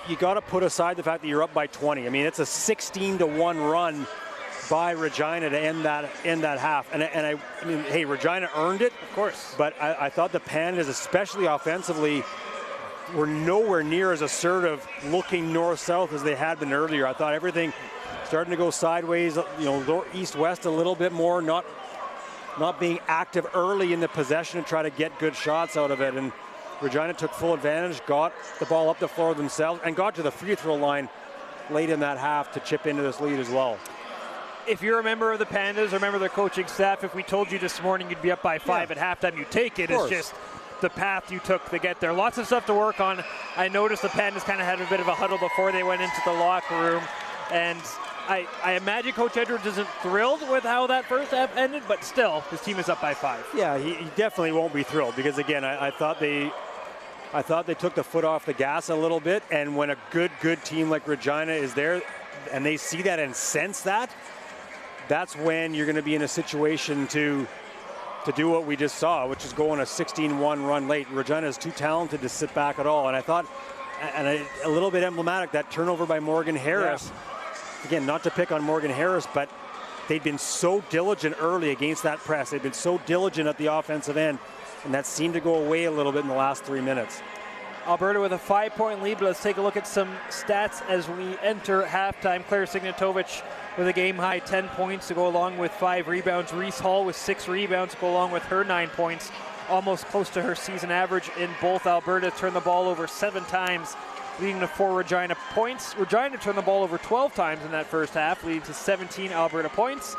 You got to put aside the fact that you're up by 20. I mean, it's a 16-1 run by Regina to end that half. And I mean, hey, Regina earned it, of course. But I thought the Pandas, especially offensively, were nowhere near as assertive looking north-south as they had been earlier. I thought everything starting to go sideways, east-west a little bit more, not being active early in the possession to try to get good shots out of it. And Regina took full advantage, got the ball up the floor themselves, and got to the free throw line late in that half to chip into this lead as well. if you're a member of the Pandas or a member of their coaching staff, if we told you this morning you'd be up by 5 at halftime, you take it. It's just the path you took to get there. Lots of stuff to work on. I noticed the Pandas kind of had a bit of a huddle before they went into the locker room, and I imagine Coach Edwards isn't thrilled with how that first half ended, but still, his team is up by 5. Yeah, he definitely won't be thrilled because, again, I thought they took the foot off the gas a little bit, and when a good team like Regina is there and they see that and sense that, that's when you're going to be in a situation to do what we just saw, which is go on a 16-1 run late. Regina is too talented to sit back at all. And I thought, a little bit emblematic, that turnover by Morgan Harris. Yeah. Again, not to pick on Morgan Harris, but they've been so diligent early against that press. They've been so diligent at the offensive end, and that seemed to go away a little bit in the last 3 minutes. Alberta with a 5-point lead, but let's take a look at some stats as we enter halftime. Claire Signatovic with a game-high 10 points to go along with 5 rebounds. Reese Hall with 6 rebounds to go along with her 9 points, almost close to her season average in both. Alberta turned the ball over 7 times, leading to 4 Regina points. Regina turned the ball over 12 times in that first half, leading to 17 Alberta points.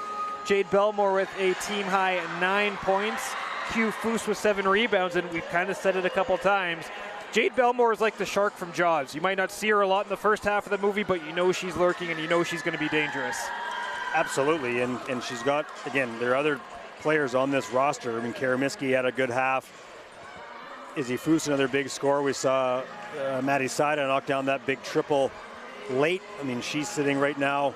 Jade Belmore with a team-high 9 points. Q Foose with 7 rebounds, and we've kind of said it a couple times. Jade Belmore is like the shark from Jaws. You might not see her a lot in the first half of the movie, but you know she's lurking and you know she's going to be dangerous. Absolutely, and she's got, again, there are other players on this roster. I mean, Karamiski had a good half. Izzy Foose, another big score. We saw Maddie Saida knock down that big triple late. I mean, she's sitting right now,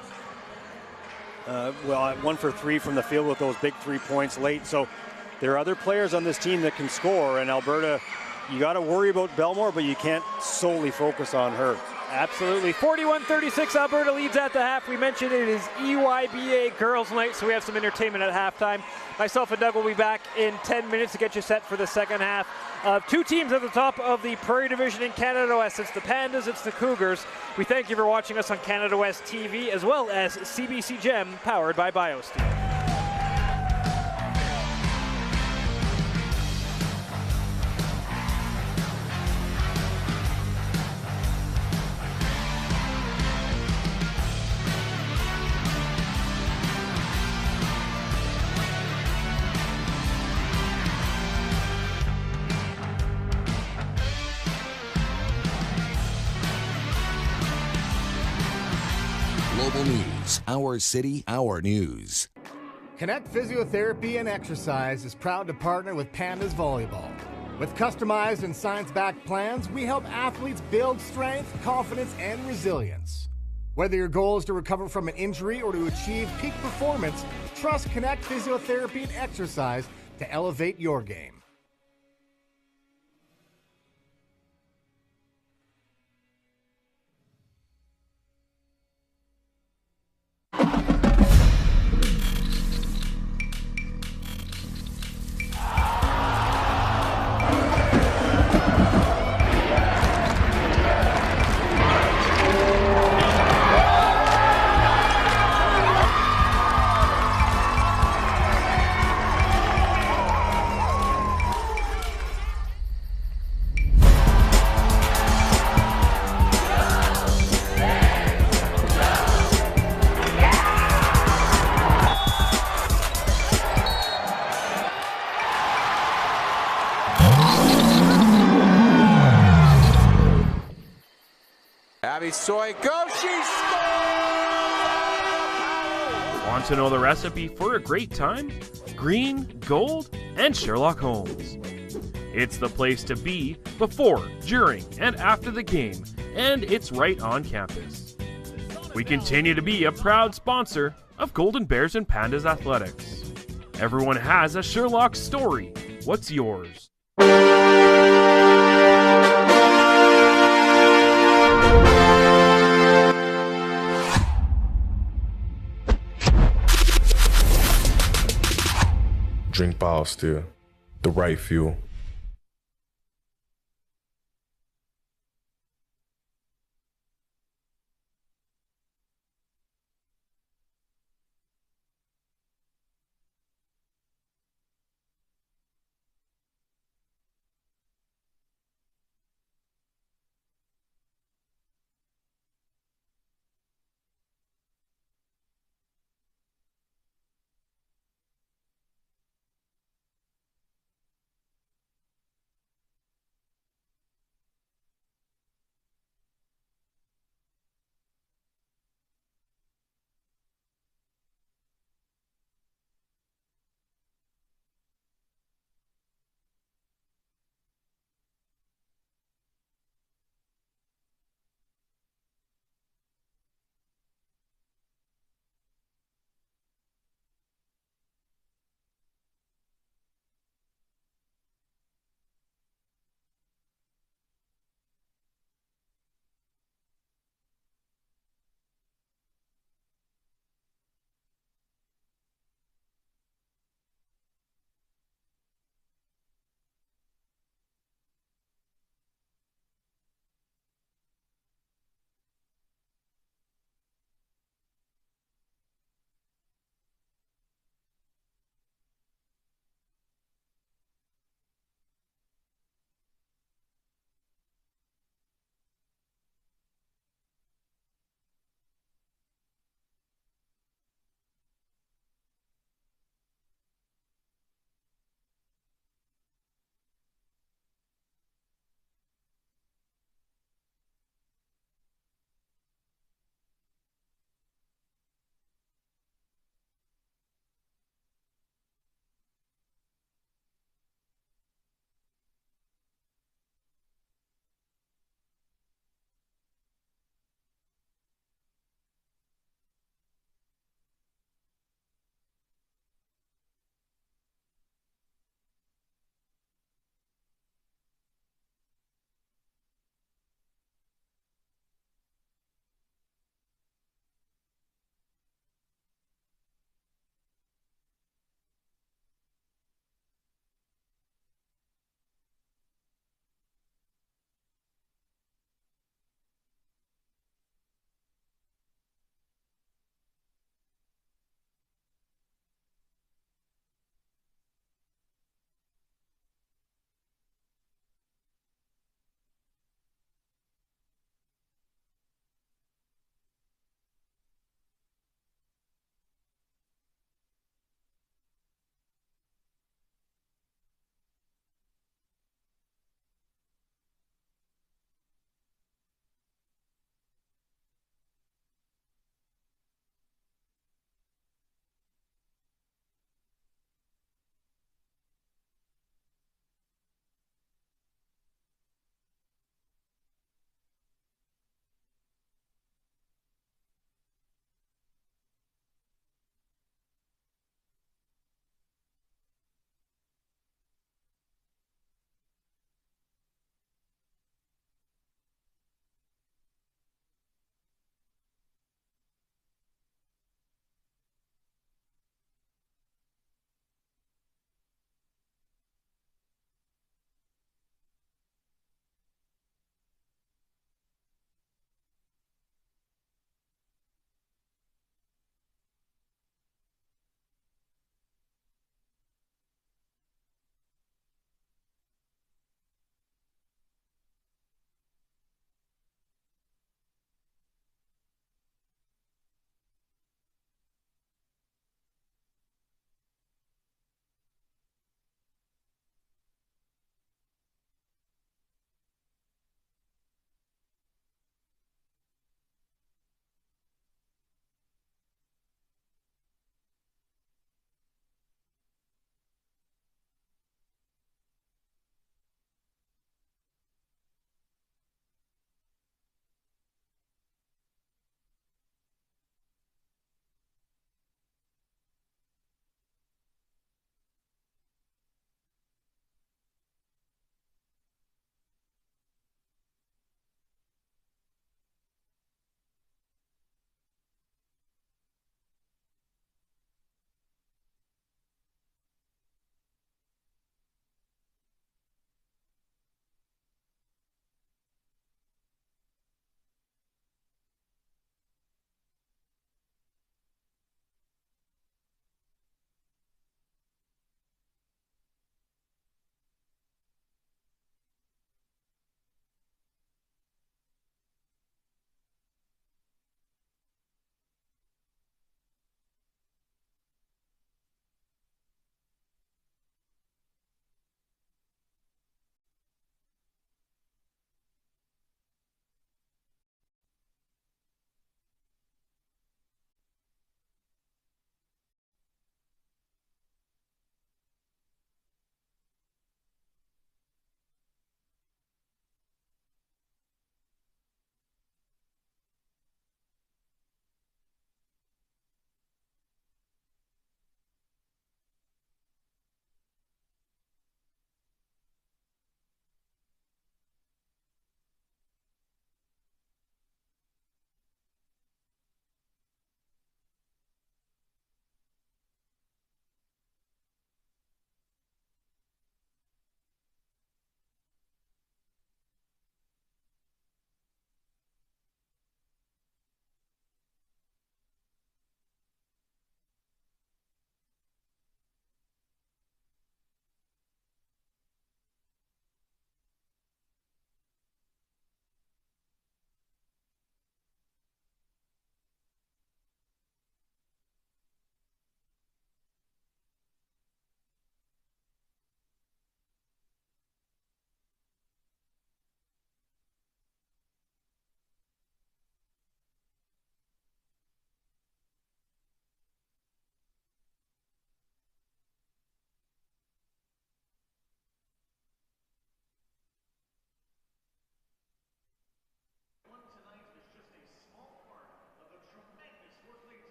1 for 3 from the field with those big 3 points late. So there are other players on this team that can score, and Alberta, you got to worry about Belmore, but you can't solely focus on her. Absolutely. 41-36, Alberta leads at the half. We mentioned it is EYBA Girls Night, so we have some entertainment at halftime. Myself and Doug will be back in 10 minutes to get you set for the second half. 2 teams at the top of the Prairie Division in Canada West. It's the Pandas, it's the Cougars. We thank you for watching us on Canada West TV, as well as CBC Gem, powered by BioSteel. Global News, our city, our news. Connect Physiotherapy and Exercise is proud to partner with Pandas Volleyball. With customized and science-backed plans, we help athletes build strength, confidence, and resilience. Whether your goal is to recover from an injury or to achieve peak performance, trust Connect Physiotherapy and Exercise to elevate your game. Soy go, she Want to know the recipe for a great time? Green, Gold, and Sherlock Holmes. It's the place to be before, during, and after the game, and it's right on campus. We continue to be a proud sponsor of Golden Bears and Pandas Athletics. Everyone has a Sherlock story. What's yours? Drink BioSteel, the right fuel.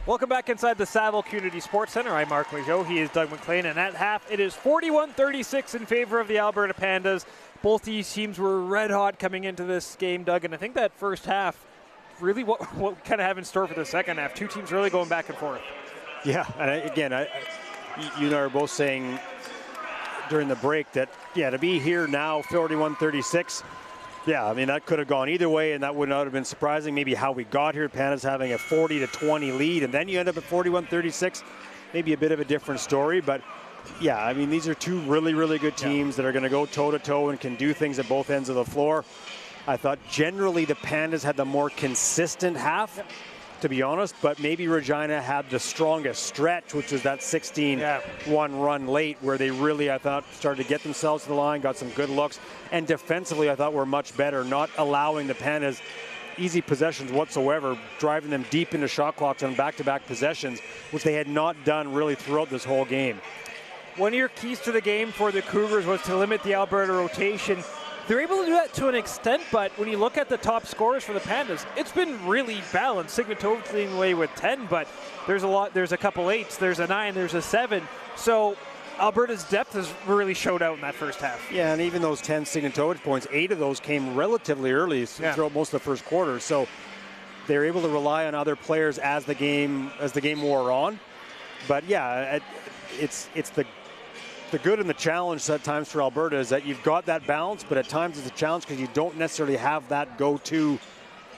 Welcome back inside the Saville Community Sports Centre. I'm Mark Lejeau. He is Doug McLean. And at half, it is 41-36 in favor of the Alberta Pandas. Both these teams were red hot coming into this game, Doug. And I think that first half, really what kind of have in store for the second half. Two teams really going back and forth. Yeah, and you and I are both saying during the break that, yeah, to be here now, 41-36, yeah, I mean, that could have gone either way, and that would not have been surprising. Maybe how we got here, Pandas having a 40-20 lead, and then you end up at 41-36, maybe a bit of a different story. But, yeah, I mean, these are two really, really good teams that are going to go toe-to-toe and can do things at both ends of the floor. I thought generally the Pandas had the more consistent half, to be honest, but maybe Regina had the strongest stretch, which was that 16-1 run late, where they really, I thought, started to get themselves to the line, got some good looks, and defensively I thought were much better, not allowing the Pandas easy possessions whatsoever, driving them deep into shot clocks on back-to-back possessions, which they had not done really throughout this whole game. One of your keys to the game for the Cougars was to limit the Alberta rotation. They're able to do that to an extent, but when you look at the top scorers for the Pandas, it's been really balanced. Signatovich leading the way with 10, but there's a couple 8s, there's a 9, there's a 7. So Alberta's depth has really showed out in that first half. Yeah, and even those 10 Signatovich points, 8 of those came relatively early throughout most of the first quarter. So they're able to rely on other players as the game wore on. But yeah, it's the good and the challenge at times for Alberta is that you've got that balance, but at times it's a challenge because you don't necessarily have that go-to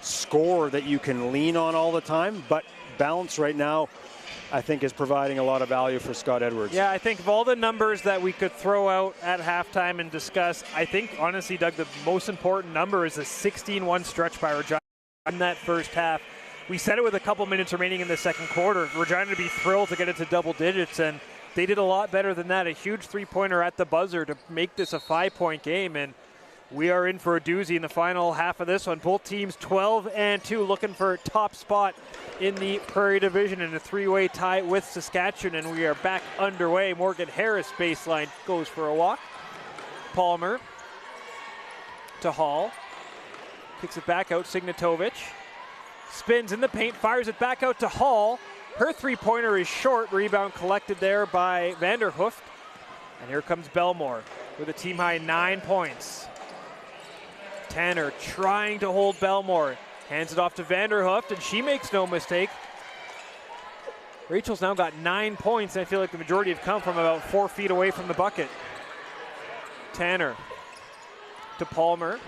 score that you can lean on all the time. But balance right now, I think, is providing a lot of value for Scott Edwards. Yeah, I think of all the numbers that we could throw out at halftime and discuss, I think, honestly, Doug, the most important number is a 16-1 stretch by Regina in that first half. We said it with a couple minutes remaining in the second quarter. Regina to be thrilled to get it to double digits, and they did a lot better than that. A huge three-pointer at the buzzer to make this a 5-point game, and we are in for a doozy in the final half of this one. Both teams 12-2 looking for a top spot in the Prairie Division in a 3-way tie with Saskatchewan, and we are back underway. Morgan Harris baseline goes for a walk. Palmer to Hall. Kicks it back out, Signatovich. Spins in the paint, fires it back out to Hall. Her three-pointer is short. Rebound collected there by Vanderhooft. And here comes Belmore with a team-high 9 points. Tanner trying to hold Belmore. Hands it off to Vanderhooft, and she makes no mistake. Rachel's now got 9 points, and I feel like the majority have come from about 4 feet away from the bucket. Tanner to Palmer.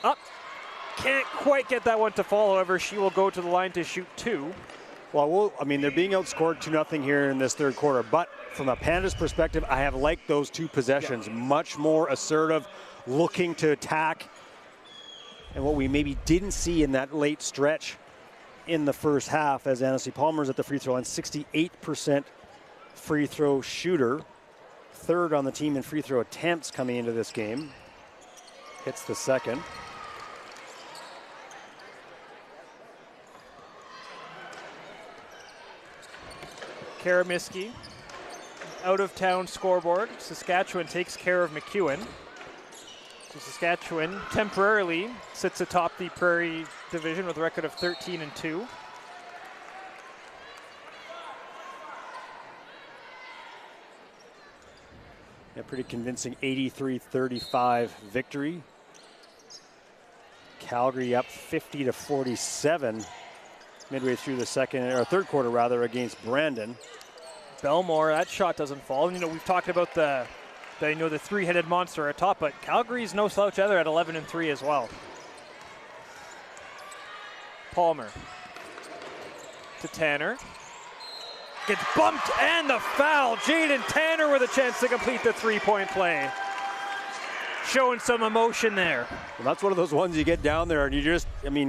Up. Can't quite get that one to fall, however, she will go to the line to shoot 2. Well, I mean, they're being outscored 2-0 here in this third quarter, but from a Pandas perspective, I have liked those 2 possessions. Yeah. Much more assertive, looking to attack. And what we maybe didn't see in that late stretch in the first half, as Annecy Palmer's at the free throw line, 68% free throw shooter, 3rd on the team in free throw attempts coming into this game. Hits the 2nd. Karamiski, out of town scoreboard. Saskatchewan takes care of McEwen. So Saskatchewan temporarily sits atop the Prairie Division with a record of 13-2. Yeah, pretty convincing 83-35 victory. Calgary up 50-47. Midway through the third quarter rather, against Brandon. Belmore, that shot doesn't fall. And, we've talked about the three-headed monster at top, but Calgary's no slouch either at 11-3 as well. Palmer to Tanner. Gets bumped and the foul. Jaden Tanner with a chance to complete the three-point play. Showing some emotion there. Well, that's one of those ones you get down there and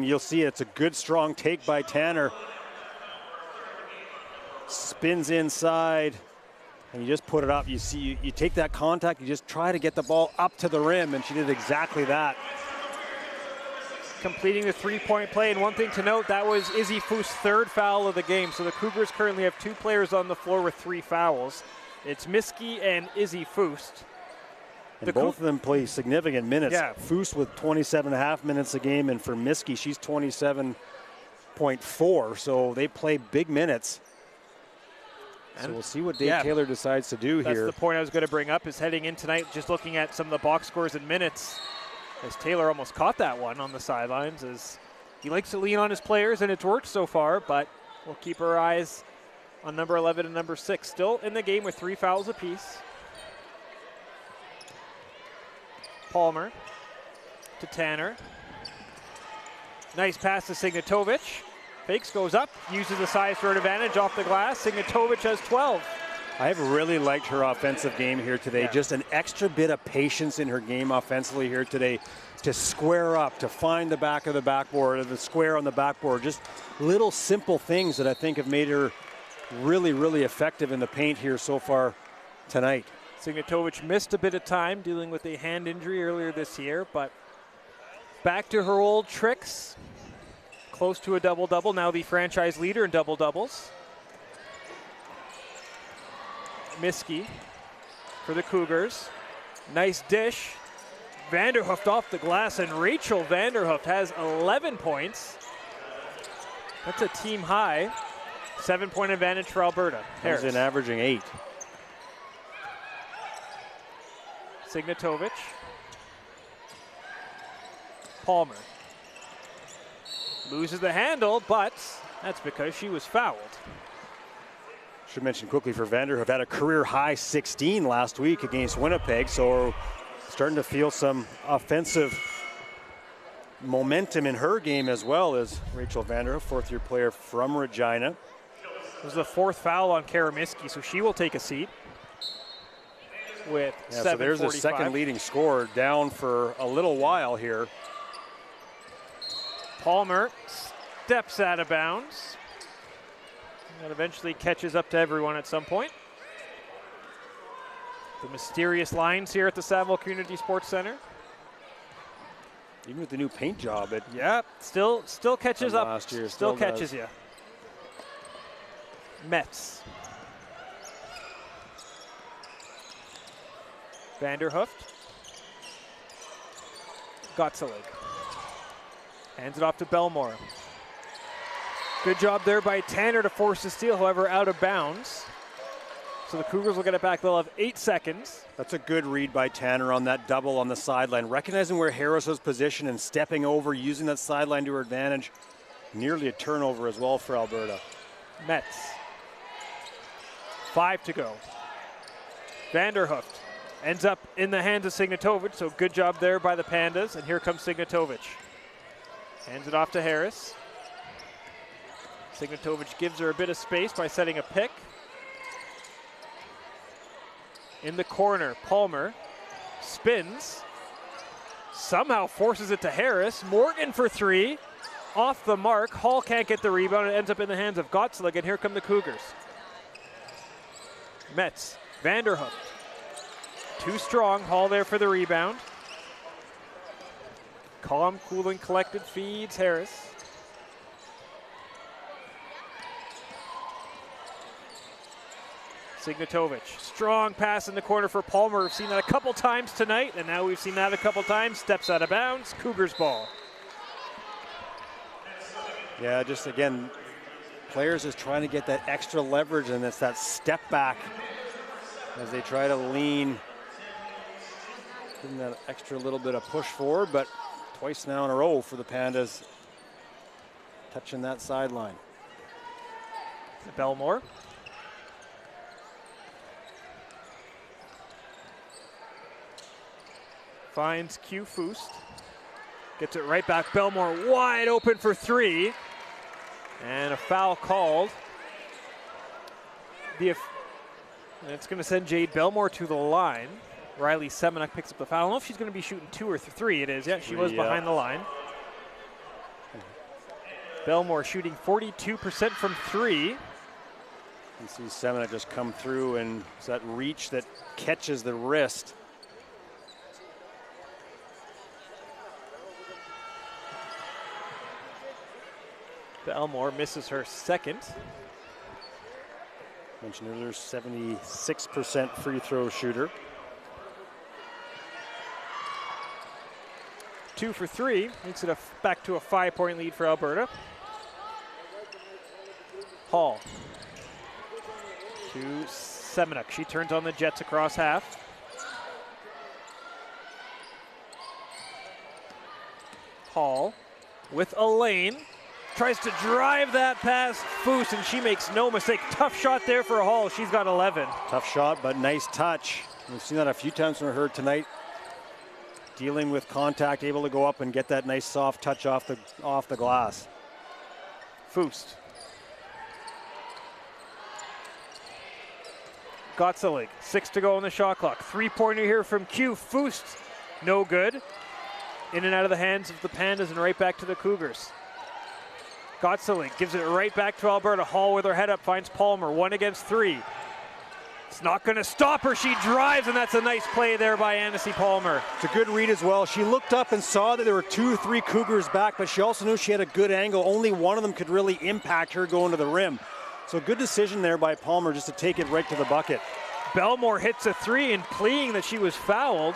you'll see it's a good strong take by Tanner. Spins inside and you just put it up. You see, you take that contact, you just try to get the ball up to the rim, and she did exactly that. Completing the three-point play, and one thing to note, that was Izzy Foost's 3rd foul of the game. So the Cougars currently have 2 players on the floor with 3 fouls. It's Miski and Izzy Foost. And both of them play significant minutes. Yeah. Foose with 27.5 minutes a game, and for Miski, she's 27 6.4, so they play big minutes. So we'll see what Dave Taylor decides to do here. That's the point I was going to bring up, is heading in tonight, just looking at some of the box scores and minutes, as Taylor almost caught that one on the sidelines, as he likes to lean on his players, and it's worked so far, but we'll keep our eyes on number 11 and number 6. Still in the game with 3 fouls apiece. Palmer to Tanner. Nice pass to Signatovic. Fakes, goes up, uses the size for an advantage off the glass. Signatovic has 12. I have really liked her offensive game here today. Yeah. Just an extra bit of patience in her game offensively here today, to square up, to find the back of the backboard, or the square on the backboard. Just little simple things that I think have made her really, really effective in the paint here so far tonight. Signatovic missed a bit of time dealing with a hand injury earlier this year, but back to her old tricks. Close to a double-double, now the franchise leader in double-doubles. Miskey for the Cougars. Nice dish. Vanderhooft off the glass, and Rachel Vanderhooft has 11 points. That's a team high. 7-point advantage for Alberta. Harris in averaging 8. Signatovic. Palmer. Loses the handle, but that's because she was fouled. Should mention quickly for Vanderhoof, had a career high 16 last week against Winnipeg, so starting to feel some offensive momentum in her game as well as Rachel Vanderhoof, fourth-year player from Regina. This is the 4th foul on Kara Miskey, so she will take a seat with 7:45. So there's a second leading scorer down for a little while here. Palmer steps out of bounds. That eventually catches up to everyone at some point. The mysterious lines here at the Saville Community Sports Centre. Even with the new paint job, it still catches up. Last year, still catches you. Metz. Vanderhooft. Gotzelig. Hands it off to Belmore. Good job there by Tanner to force the steal, however, out of bounds. So the Cougars will get it back. They'll have 8 seconds. That's a good read by Tanner on that double on the sideline. Recognizing where Harris was positioned and stepping over, using that sideline to her advantage. Nearly a turnover as well for Alberta. Metz. 5 to go. Vanderhooft ends up in the hands of Signatovic, so good job there by the Pandas. And here comes Signatovic. Hands it off to Harris. Signatovic gives her a bit of space by setting a pick. In the corner, Palmer spins. Somehow forces it to Harris. Morgan for 3. Off the mark. Hall can't get the rebound. It ends up in the hands of Gotzelig, and here come the Cougars. Metz. Vanderhooft. Too strong. Hall there for the rebound. Calm, cool, and collected feeds Harris. Signatovic, strong pass in the corner for Palmer. We've seen that a couple times tonight, and now we've seen that a couple times. Steps out of bounds, Cougars ball. Yeah, just again, players is trying to get that extra leverage, and it's that step back as they try to lean. Giving that extra little bit of push forward, but twice now in a row for the Pandas touching that sideline. Belmore. Finds Q Foost. Gets it right back. Belmore wide open for 3. And a foul called. And it's going to send Jade Belmore to the line. Riley Semenuk picks up the foul. I don't know if she's going to be shooting 2 or 3. It is. Yeah, she was behind the line. Belmore shooting 42% from 3. You see Semenuk just come through, and it's that reach that catches the wrist. Belmore misses her second. Mentioned earlier, 76% free throw shooter. 2 for 3 makes it back to a 5-point lead for Alberta. Hall to Semenuk. She turns on the Jets across half. Hall with Elaine. Tries to drive that past Foose, and she makes no mistake. Tough shot there for Hall. She's got 11. Tough shot, but nice touch. We've seen that a few times from her tonight. Dealing with contact, able to go up and get that nice soft touch off the glass. Foose. Gottselig, 6 to go on the shot clock. 3-pointer here from Q. Foose, no good. In and out of the hands of the Pandas and right back to the Cougars. Gottselig gives it right back to Alberta. Hall with her head up finds Palmer, 1 against 3. It's not going to stop her. She drives, and that's a nice play there by Annecy Palmer. It's a good read as well. She looked up and saw that there were 2-3 Cougars back, but she also knew she had a good angle. Only one of them could really impact her going to the rim. So good decision there by Palmer just to take it right to the bucket. Belmore hits a 3 and pleading that she was fouled.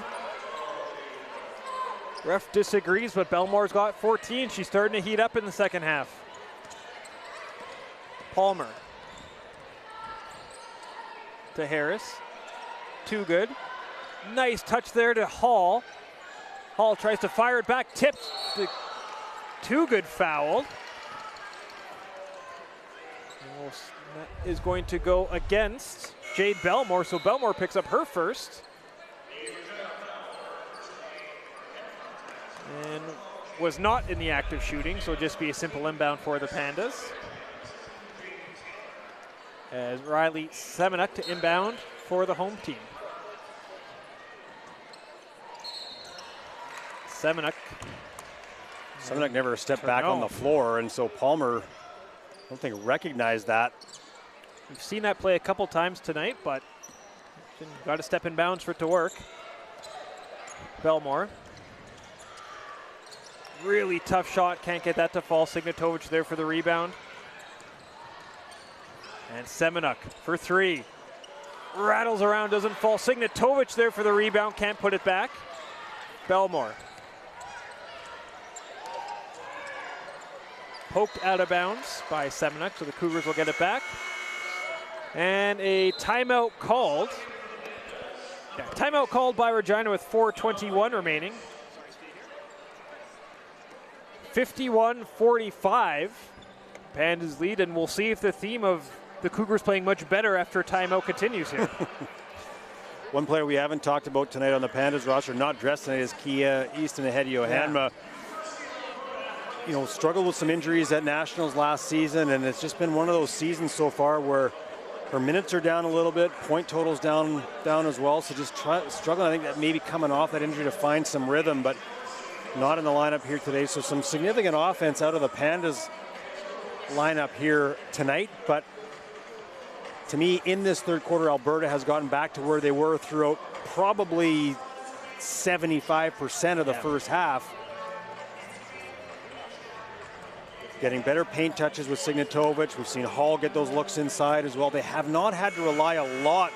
Ref disagrees, but Belmore's got 14. She's starting to heat up in the second half. Palmer to Harris. Too good. Nice touch there to Hall. Hall tries to fire it back. Tipped. Too good fouled. That is going to go against Jade Belmore, so Belmore picks up her first. And was not in the act of shooting, so it'll just be a simple inbound for the Pandas. As Riley Semenuk to inbound for the home team. Semenuk never stepped back on the floor, and so Palmer, I don't think, recognized that. We've seen that play a couple times tonight, but got to step in bounds for it to work. Belmore. Really tough shot, can't get that to fall. Signatovic there for the rebound. And Semenuk for 3. Rattles around, doesn't fall. Signatovic there for the rebound, can't put it back. Belmore. Poked out of bounds by Semenuk, so the Cougars will get it back. And a timeout called. Yeah, timeout called by Regina with 4:21 remaining. 51-45. Pandas lead, and we'll see if the theme of the Cougars playing much better after timeout continues here. One player we haven't talked about tonight on the Pandas roster, not dressed tonight, is Kia Easton Hanma. You know, struggled with some injuries at Nationals last season, and it's just been one of those seasons so far where her minutes are down a little bit, point totals down as well, so just struggling. I think that maybe coming off that injury to find some rhythm, but not in the lineup here today. So some significant offense out of the Pandas lineup here tonight, but to me, in this third quarter, Alberta has gotten back to where they were throughout probably 75% of the first half. Getting better paint touches with Signatovic. We've seen Hall get those looks inside as well. They have not had to rely a lot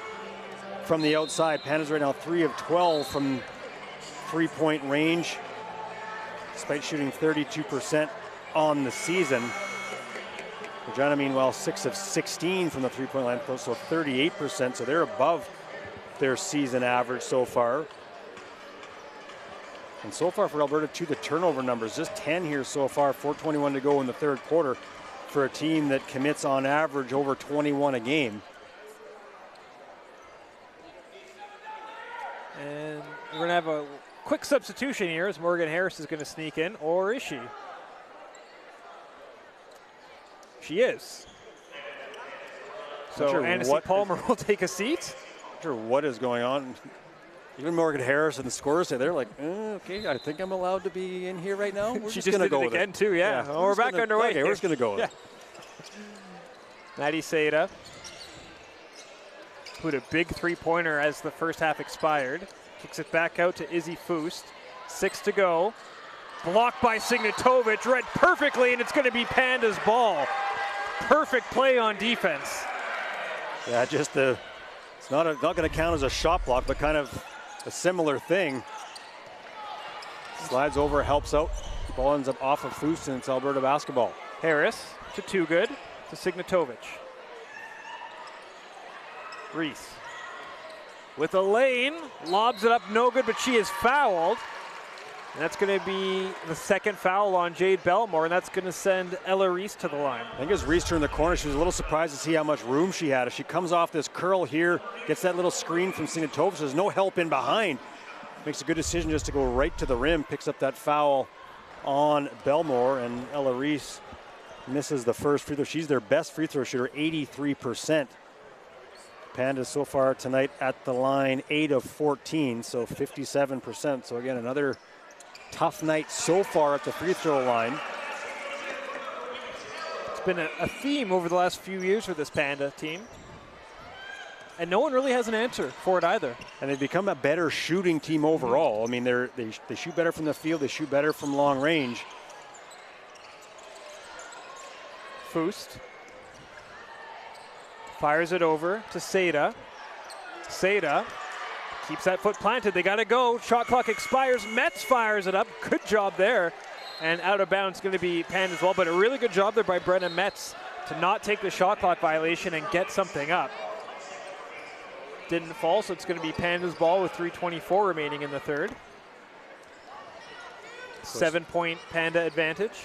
from the outside. Pandas right now 3 of 12 from three-point range, despite shooting 32% on the season. Regina, meanwhile, 6 of 16 from the three-point line, so 38%, so they're above their season average so far. And so far for Alberta, too, the turnover numbers, just 10 here so far, 4:21 to go in the third quarter for a team that commits on average over 21 a game. And we're going to have a quick substitution here as Morgan Harris is going to sneak in, or is she? She is. So Annecy Palmer will take a seat. Not sure what is going on. Even Morgan Harris and the scorers, they're like, okay, I think I'm allowed to be in here right now. We're she just going to go with again, too, yeah. Oh, we're back underway. Okay, we're just going to go with it. Maddie Seda put a big three-pointer as the first half expired. Kicks it back out to Izzy Foust. 6 to go. Blocked by Signatovic, read perfectly, and it's going to be Panda's ball. Perfect play on defense. Yeah, just it's not going to count as a shot block, but kind of a similar thing. Slides over, helps out. The ball ends up off of Foust, and it's Alberta basketball. Harris to Too Good. to Signatovic. Reese with a lane, lobs it up, no good, but she is fouled. And that's going to be the second foul on Jade Belmore, and that's going to send Ella Reese to the line. I think as Reese turned the corner, she was a little surprised to see how much room she had. As she comes off this curl here, gets that little screen from Signatovic, there's no help in behind. Makes a good decision just to go right to the rim, picks up that foul on Belmore, and Ella Reese misses the first free throw. She's their best free throw shooter, 83%. Pandas so far tonight at the line, 8 of 14, so 57%. So again, another tough night so far at the free throw line. It's been a theme over the last few years for this Panda team. And no one really has an answer for it either. And they've become a better shooting team overall. I mean, they shoot better from the field, they shoot better from long range. Foost fires it over to Seda. Seda keeps that foot planted. They got to go. Shot clock expires. Metz fires it up. Good job there. And out of bounds going to be Pandas as well. But a really good job there by Brenna Metz to not take the shot clock violation and get something up. Didn't fall, so it's going to be Pandas ball with 3:24 remaining in the third. 7-point Panda advantage.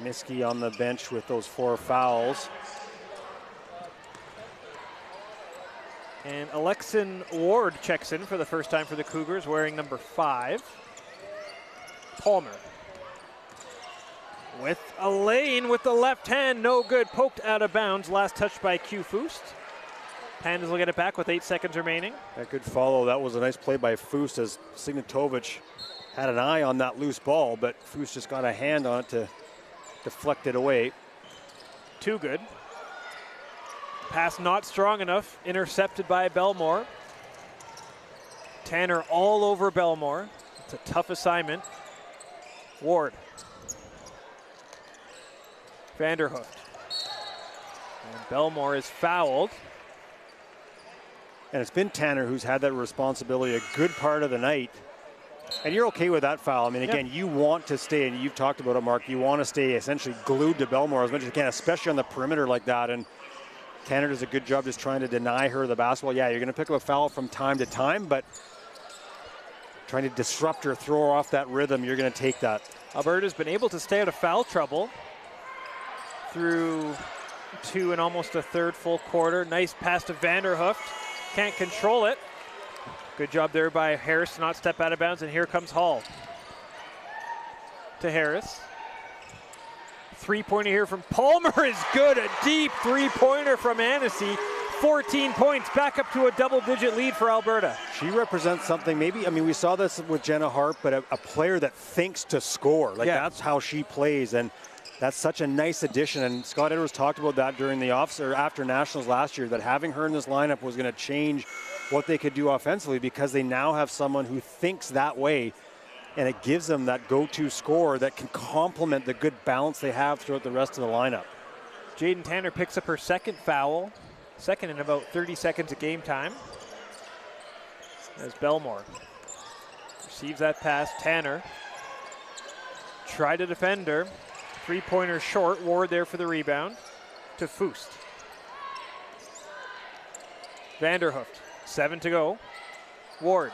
Miskey on the bench with those 4 fouls. And Alexin Ward checks in for the first time for the Cougars, wearing number 5. Palmer with a lane with the left hand, no good, poked out of bounds, last touched by Q Foost. Pandas will get it back with 8 seconds remaining. That good follow. That was a nice play by Foost as Signatovic had an eye on that loose ball, but Foost just got a hand on it to deflect it away. Too good. Pass not strong enough, intercepted by Belmore. Tanner all over Belmore. It's a tough assignment. Ward. Vanderhooft. And Belmore is fouled. And it's been Tanner who's had that responsibility a good part of the night. And you're okay with that foul. I mean, again, you want to stay, and you've talked about it, Mark, you want to stay essentially glued to Belmore as much as you can, especially on the perimeter like that. And Tanner does a good job just trying to deny her the basketball. Yeah, you're going to pick up a foul from time to time, but trying to disrupt her, throw her off that rhythm, you're going to take that. Alberta's been able to stay out of foul trouble through 2 and almost a third full quarter. Nice pass to Vanderhooft. Can't control it. Good job there by Harris to not step out of bounds, and here comes Hall. To Harris. 3-pointer here from Palmer is good. A deep 3-pointer from Annecy. 14 points, back up to a double-digit lead for Alberta. She represents something, maybe, I mean, we saw this with Jenna Hart, but a player that thinks to score. Like, that's how she plays, and that's such a nice addition. And Scott Edwards talked about that during the after Nationals last year, that having her in this lineup was going to change what they could do offensively, because they now have someone who thinks that way, and it gives them that go-to scorer that can complement the good balance they have throughout the rest of the lineup. Jaden Tanner picks up her second foul, second in about 30 seconds of game time. As Belmore receives that pass, Tanner tried to defend her. 3-pointer short, Ward there for the rebound to Foost. Vanderhooft, 7 to go. Ward.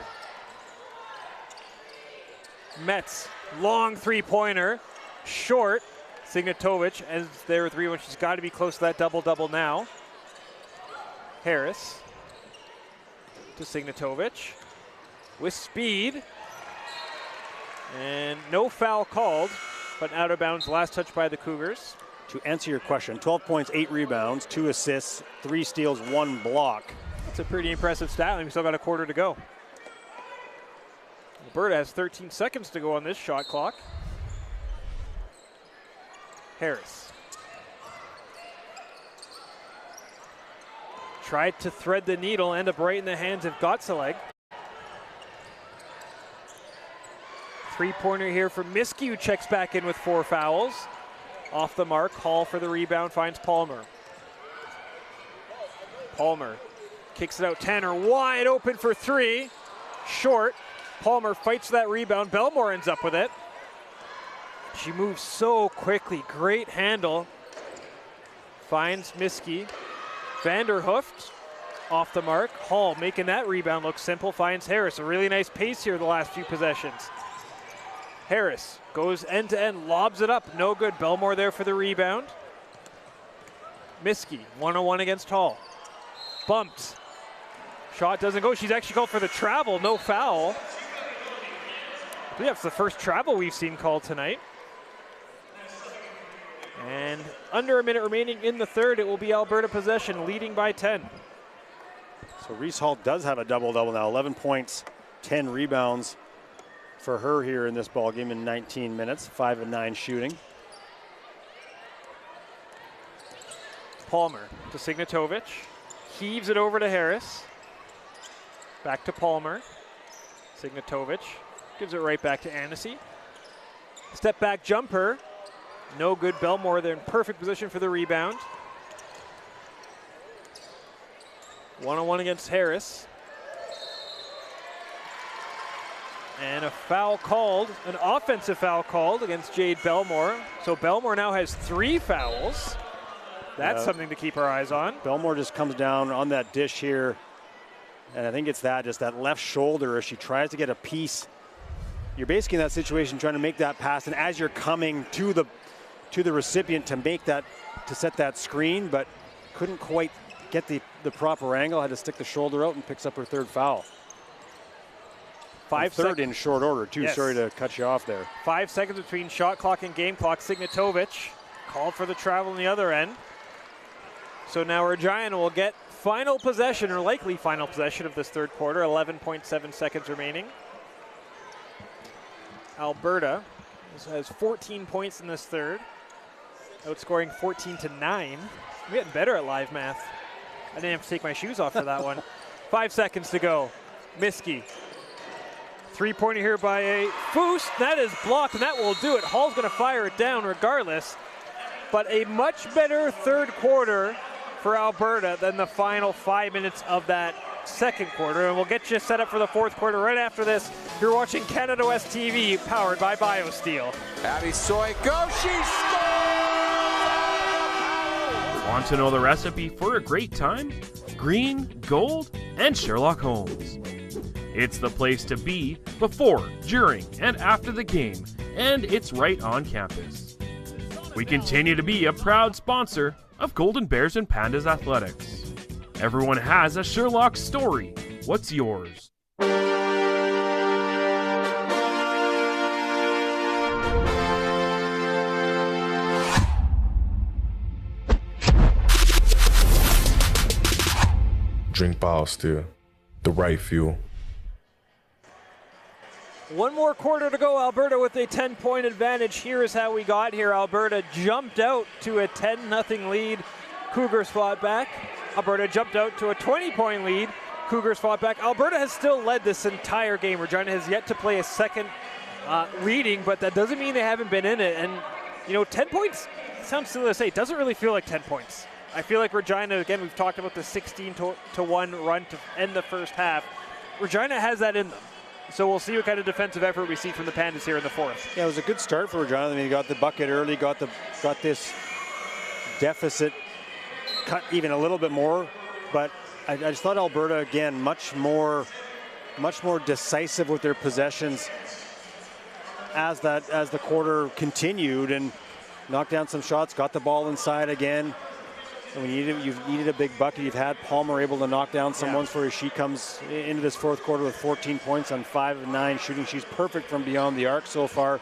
Metz, long 3-pointer, short. Signatovic, as there with rebound, she's got to be close to that double-double now. Harris to Signatovic with speed. And no foul called, but out of bounds, last touch by the Cougars. To answer your question, 12 points, 8 rebounds, 2 assists, 3 steals, 1 block. That's a pretty impressive stat, and we still got a quarter to go. Alberta has 13 seconds to go on this shot clock. Harris. Tried to thread the needle, end up right in the hands of Gotzeleg. 3-pointer here for Miskey, who checks back in with 4 fouls. Off the mark, Hall for the rebound, finds Palmer. Palmer kicks it out, Tanner wide open for 3. Short. Palmer fights that rebound. Belmore ends up with it. She moves so quickly. Great handle finds Miskey. Vanderhooft off the mark. Hall making that rebound look simple, finds Harris. A really nice pace here the last few possessions. Harris goes end to end, lobs it up, no good. Belmore there for the rebound. Miskey, 1-on-1 against Hall. Bumped. Shot doesn't go. She's actually called for the travel, no foul. I believe that's the first travel we've seen called tonight. And under a minute remaining in the third, it will be Alberta possession, leading by 10. So Reese Hall does have a double-double now, 11 points, 10 rebounds for her here in this ball game in 19 minutes, 5 of 9 shooting. Palmer to Signatovic, heaves it over to Harris. Back to Palmer. Signatovic gives it right back to Annecy. Step back jumper, no good. Belmore, they're in perfect position for the rebound. 1-on-1 against Harris. And a foul called, an offensive foul called against Jade Belmore. So Belmore now has 3 fouls. That's something to keep our eyes on. Belmore just comes down on that dish here. And I think it's just that left shoulder as she tries to get a piece. You're basically in that situation trying to make that pass, and as you're coming to the recipient to make that, to set that screen, but couldn't quite get the proper angle, had to stick the shoulder out and picks up her 3rd foul. Third in short order too. Yes. Sorry to cut you off there. 5 seconds between shot clock and game clock. Signatovic called for the travel on the other end. So now Regina will get final possession, or likely final possession of this third quarter. 11.7 seconds remaining. Alberta has 14 points in this third, outscoring 14-9. I'm getting better at live math. I didn't have to take my shoes off for that one. 5 seconds to go. Miskey. 3-pointer here by a Foose. That is blocked, and that will do it. Hall's going to fire it down regardless. But a much better third quarter for Alberta than the final 5 minutes of that second quarter. And we'll get you set up for the fourth quarter right after this. You're watching Canada West TV, powered by BioSteel. Abby Soy, go, she scores! Want to know the recipe for a great time? Green, Gold, and Sherlock Holmes. It's the place to be before, during, and after the game, and it's right on campus. We continue to be a proud sponsor of Golden Bears and Pandas Athletics. Everyone has a Sherlock story. What's yours? Drink BioSteel, the right fuel. One more quarter to go. Alberta with a 10-point advantage. Here is how we got here. Alberta jumped out to a 10-0 lead. Cougars fought back. Alberta jumped out to a 20-point lead. Cougars fought back. Alberta has still led this entire game. Regina has yet to play a second leading, but that doesn't mean they haven't been in it. And, 10 points, sounds silly to say, it doesn't really feel like 10 points. I feel like Regina, again, we've talked about the 16-1 run to end the first half. Regina has that in them. So we'll see what kind of defensive effort we see from the Pandas here in the fourth. Yeah, it was a good start for Regina. I mean, got the bucket early, got this deficit cut even a little bit more. But I just thought Alberta, again, much more decisive with their possessions as the quarter continued, and knocked down some shots, got the ball inside again. And you've needed a big bucket. You've had Palmer able to knock down some ones for her. She comes into this fourth quarter with 14 points on 5 of 9 shooting. She's perfect from beyond the arc so far.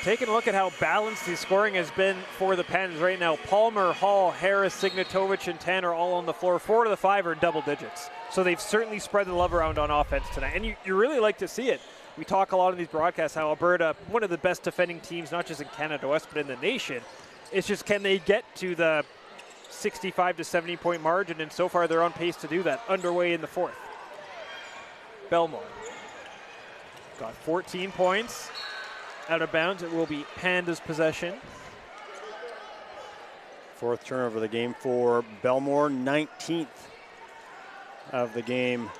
Taking a look at how balanced the scoring has been for the Pandas right now. Palmer, Hall, Harris, Signatovic, and Tanner all on the floor. 4 of the 5 are in double digits. So they've certainly spread the love around on offense tonight. And you really like to see it. We talk a lot in these broadcasts how Alberta, one of the best defending teams, not just in Canada West, but in the nation. It's just, can they get to the 65 to 70 point margin? And so far they're on pace to do that, underway in the fourth. Belmore got 14 points. Out of bounds, it will be Pandas possession. Fourth turnover of the game for Belmore, 19th of the game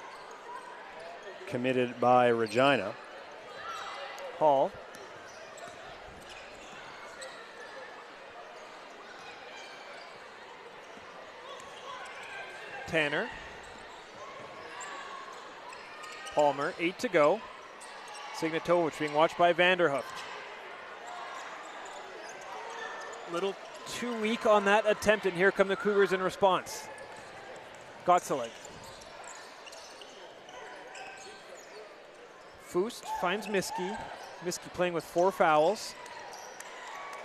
committed by Regina. Hall Tanner. Palmer, 8 to go. Signatovic being watched by Vanderhooft. Little too weak on that attempt, and here come the Cougars in response. Gotzeleg. Foust finds Miskey. Miskey playing with 4 fouls.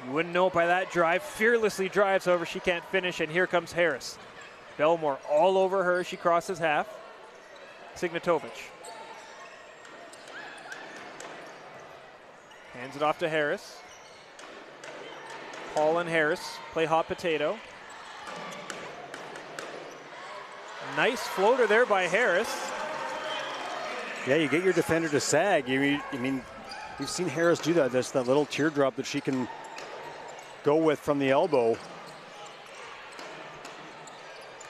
You wouldn't know it by that drive. Fearlessly drives, however, she can't finish, and here comes Harris. Belmore all over her as she crosses half. Signatovic. Hands it off to Harris. Paul and Harris play hot potato. Nice floater there by Harris. Yeah, you get your defender to sag. I mean, you've seen Harris do that. That's that little teardrop that she can go with from the elbow.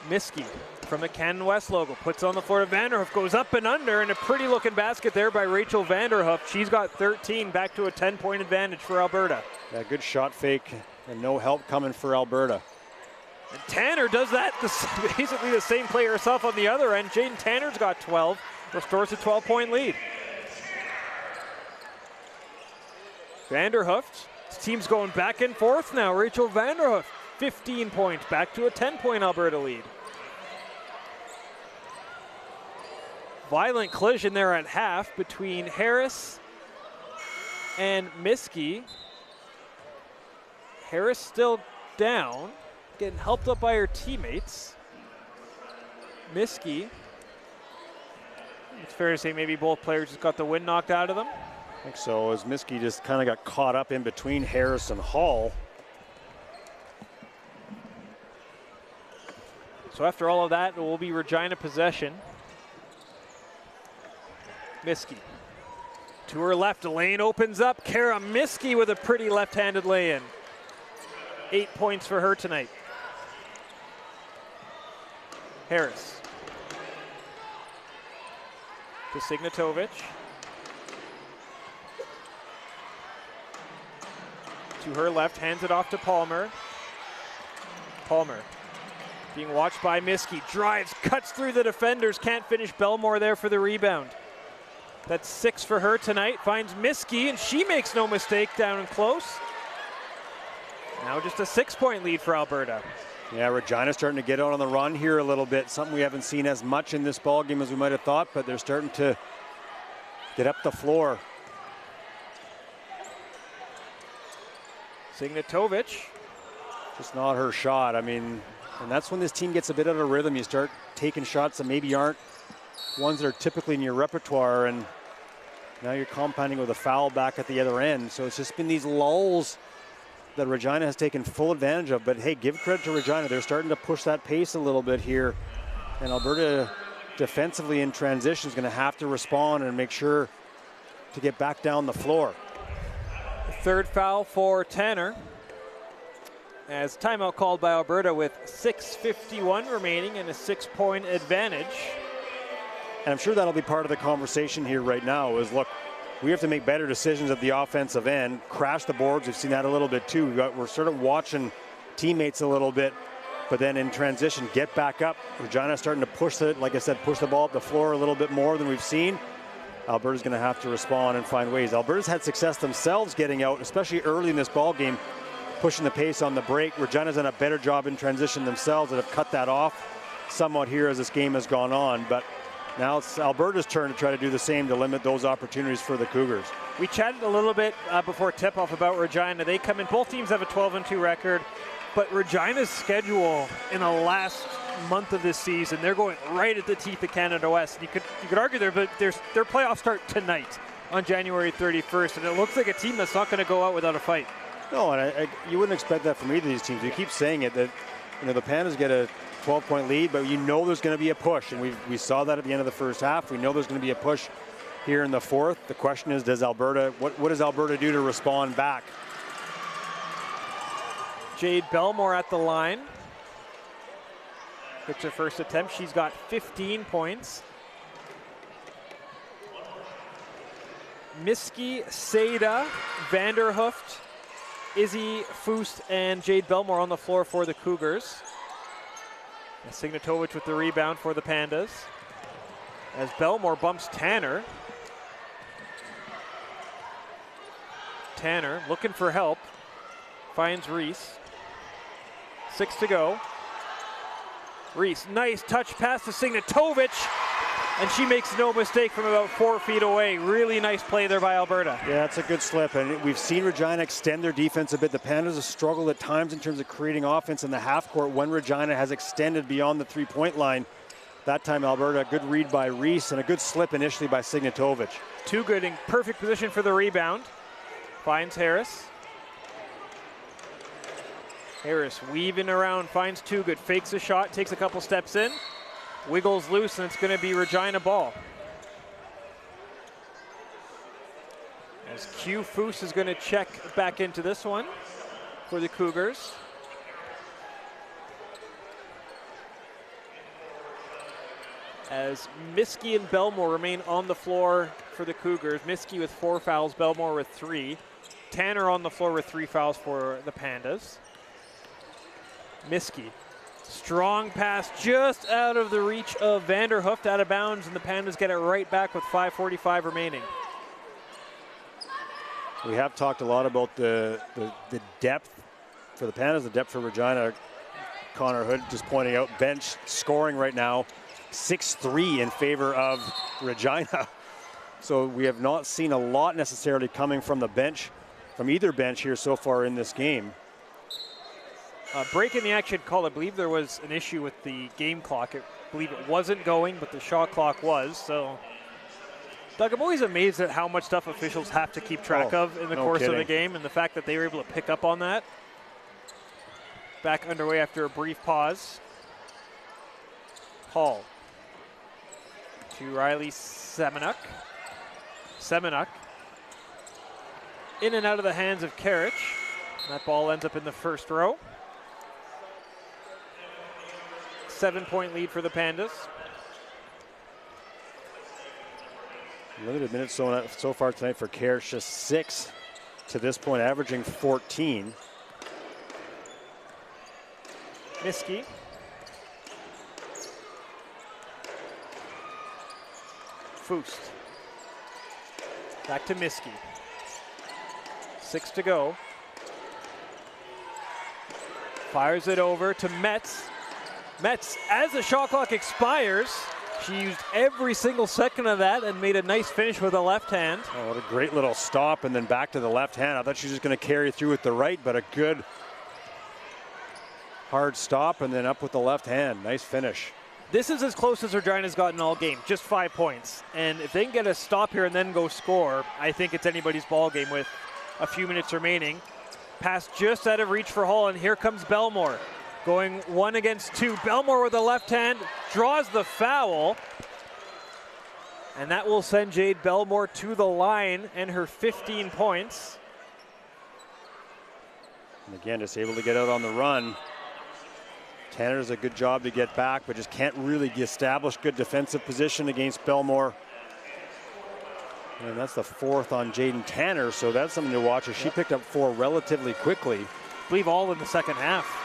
Miskey from the Cannon West logo puts on the floor to Vanderhoof, goes up and under, and a pretty looking basket there by Rachel Vanderhoof. She's got 13, back to a 10-point advantage for Alberta. Yeah, good shot fake and no help coming for Alberta. And Tanner does that, basically the same play herself on the other end. Jaden Tanner's got 12, restores a 12-point lead. Vanderhoof, this team's going back and forth now. Rachel Vanderhoof, 15 points, back to a 10-point Alberta lead. Violent collision there at half between Harris and Miskey. Harris still down, getting helped up by her teammates. Miskey, it's fair to say maybe both players just got the wind knocked out of them. I think so, as Miskey just kind of got caught up in between Harris and Hall. So after all of that, it will be Regina possession. Miskey to her left, a lane opens up. Kara Miskey with a pretty left-handed lay-in. 8 points for her tonight. Harris to Signatovic. To her left, hands it off to Palmer. Palmer being watched by Miskey, drives, cuts through the defenders, can't finish. Belmore there for the rebound. That's 6 for her tonight. Finds Miskey, and she makes no mistake down and close. Now just a 6-point lead for Alberta. Yeah, Regina's starting to get out on the run here a little bit. Something we haven't seen as much in this ball game as we might have thought, but they're starting to get up the floor. Signatovic. Just not her shot. I mean, and that's when this team gets a bit out of rhythm. You start taking shots that maybe aren't ones that are typically in your repertoire, and now you're compounding with a foul back at the other end. So it's just been these lulls that Regina has taken full advantage of. But hey, give credit to Regina. They're starting to push that pace a little bit here. And Alberta defensively in transition is going to have to respond and make sure to get back down the floor. Third foul for Tanner. As timeout called by Alberta with 6:51 remaining and a 6-point advantage. And I'm sure that'll be part of the conversation here right now is, look, we have to make better decisions at the offensive end, crash the boards. We've seen that a little bit too. We're sort of watching teammates a little bit, but then in transition, get back up. Regina's starting to push it, like I said, push the ball up the floor a little bit more than we've seen. Alberta's going to have to respond and find ways. Alberta's had success themselves getting out, especially early in this ball game, pushing the pace on the break. Regina's done a better job in transition themselves that have cut that off somewhat here as this game has gone on. But now it's Alberta's turn to try to do the same to limit those opportunities for the Cougars. We chatted a little bit before tip-off about Regina. They come in, both teams have a 12-2 record, but Regina's schedule in the last month of this season, they're going right at the teeth of Canada West. You could argue their playoffs start tonight on January 31st, and it looks like a team that's not going to go out without a fight. No, and you wouldn't expect that from either of these teams. You keep saying it, that the Pandas get a 12-point lead, but there's going to be a push, and we saw that at the end of the first half. We know there's going to be a push here in the fourth. The question is, what does Alberta do to respond back? Jade Belmore at the line. It's her first attempt. She's got 15 points. Miskey, Seda, Vanderhooft, Izzy, Foust, and Jade Belmore on the floor for the Cougars. Signatovic with the rebound for the Pandas. As Belmore bumps Tanner. Tanner looking for help. Finds Reese. 6 to go. Reese, nice touch pass to Signatovic. And she makes no mistake from about 4 feet away. Really nice play there by Alberta. Yeah, it's a good slip, and we've seen Regina extend their defense a bit. The Pandas have struggled at times in terms of creating offense in the half court when Regina has extended beyond the three-point line. That time Alberta, a good read by Reese and a good slip initially by Signatovic. Too good, in perfect position for the rebound. Finds Harris. Harris weaving around, finds Too Good, fakes a shot, takes a couple steps in. Wiggles loose, and it's going to be Regina ball. As Q Foose is going to check back into this one for the Cougars. As Miskey and Belmore remain on the floor for the Cougars. Miskey with 4 fouls, Belmore with 3. Tanner on the floor with 3 fouls for the Pandas. Miskey. Strong pass just out of the reach of Vanderhooft, out of bounds, and the Pandas get it right back with 5:45 remaining. We have talked a lot about the depth for the Pandas, the depth for Regina. Connor Hood just pointing out bench scoring right now, 6-3 in favor of Regina. So we have not seen a lot necessarily coming from the bench, from either bench here so far in this game. Break in the action call. I believe there was an issue with the game clock. I believe it wasn't going, but the shot clock was. So, Doug, I'm always amazed at how much stuff officials have to keep track of in the course of the game, and the fact that they were able to pick up on that. Back underway after a brief pause. Hall to Riley Semenuk. Semenuk in and out of the hands of Karich. That ball ends up in the first row. 7-point lead for the Pandas. Limited minutes so far tonight for Karich, just 6 to this point, averaging 14. Miskey. Foost. Back to Miskey. 6 to go. Fires it over to Metz. Metz, as the shot clock expires, she used every single second of that and made a nice finish with a left hand. Oh, what a great little stop, and then back to the left hand. I thought she was just going to carry through with the right, but a good hard stop and then up with the left hand. Nice finish. This is as close as Regina's gotten all game, just 5 points. And if they can get a stop here and then go score, I think it's anybody's ball game with a few minutes remaining. Pass just out of reach for Hall, and here comes Belmore. Going 1 against 2. Belmore with the left hand, draws the foul. And that will send Jade Belmore to the line and her 15 points. And again, just able to get out on the run. Tanner does a good job to get back, but just can't really establish good defensive position against Belmore. And that's the 4th on Jaden Tanner, so that's something to watch. She picked up 4 relatively quickly. I believe all in the second half.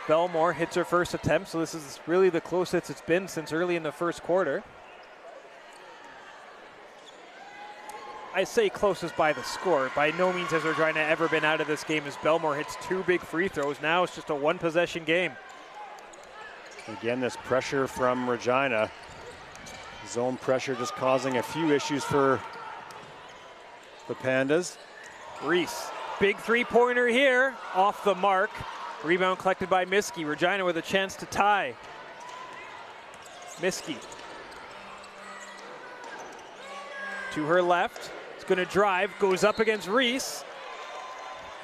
Belmore hits her first attempt, so this is really the closest it's been since early in the first quarter. I say closest by the score. By no means has Regina ever been out of this game as Belmore hits 2 big free throws. Now it's just a 1-possession game. Again, this pressure from Regina. Zone pressure just causing a few issues for the Pandas. Reese, big 3-pointer here, off the mark. Rebound collected by Miskey. Regina with a chance to tie. Miskey. To her left. It's going to drive, goes up against Reese.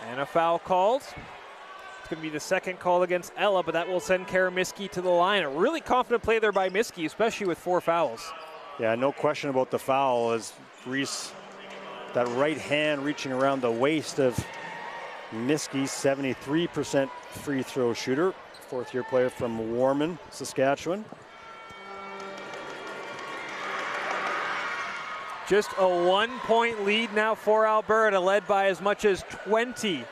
And a foul called. It's going to be the second call against Ella, but that will send Kara Miskey to the line. A really confident play there by Miskey, especially with 4 fouls. Yeah, no question about the foul as Reese, that right hand reaching around the waist of Miskey, 73% free throw shooter, 4th-year player from Warman, Saskatchewan. Just a 1-point lead now for Alberta, led by as much as 20.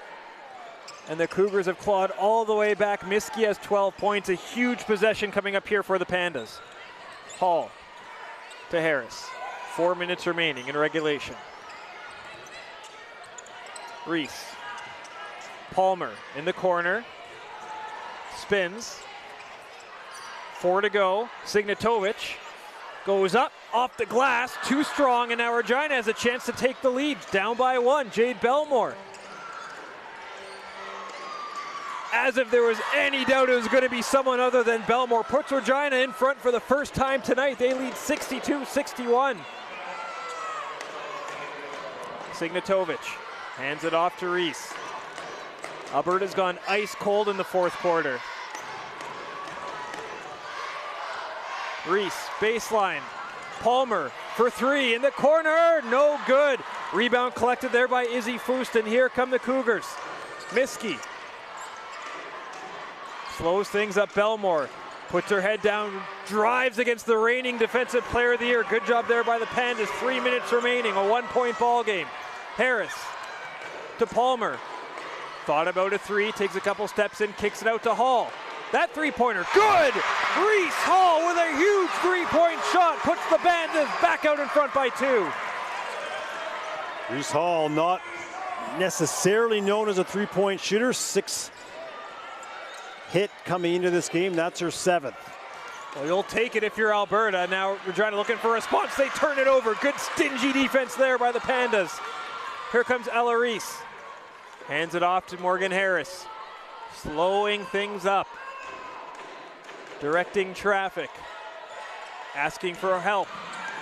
And the Cougars have clawed all the way back. Miskey has 12 points. A huge possession coming up here for the Pandas. Hall to Harris. 4 minutes remaining in regulation. Reese. Palmer in the corner. Spins. 4 to go. Signatovic goes up, off the glass, too strong, and now Regina has a chance to take the lead. Down by 1, Jade Belmore. As if there was any doubt it was going to be someone other than Belmore. Puts Regina in front for the first time tonight. They lead 62-61. Signatovic hands it off to Reese. Alberta's gone ice cold in the fourth quarter. Reese, baseline. Palmer for 3 in the corner, no good. Rebound collected there by Izzy Foust, and here come the Cougars. Miskey slows things up. Belmore puts her head down, drives against the reigning defensive player of the year. Good job there by the Pandas. 3 minutes remaining, a 1-point ball game. Harris to Palmer. Thought about a 3, takes a couple steps in, kicks it out to Hall. That three-pointer, good! Reese Hall with a huge three-point shot, puts the Pandas back out in front by 2. Reese Hall, not necessarily known as a three-point shooter. 6 hit coming into this game, that's her 7th. Well, you'll take it if you're Alberta. Now Regina looking for a response, they turn it over. Good stingy defense there by the Pandas. Here comes Ella Reese. Hands it off to Morgan Harris. Slowing things up. Directing traffic. Asking for help.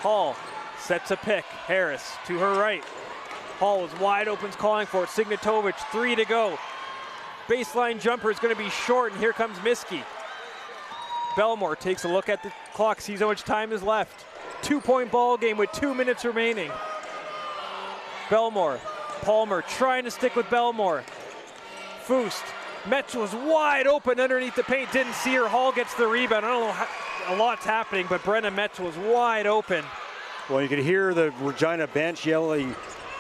Hall sets a pick. Harris to her right. Hall is wide open, calling for it. Signatovic, 3 to go. Baseline jumper is going to be short, and here comes Miskey. Belmore takes a look at the clock, sees how much time is left. 2-point ball game with 2 minutes remaining. Belmore, Palmer trying to stick with Belmore. Foust, Metz was wide open underneath the paint, didn't see her. Hall gets the rebound. I don't know how, a lot's happening, but Brenna Metz was wide open. Well, you could hear the Regina bench yelling,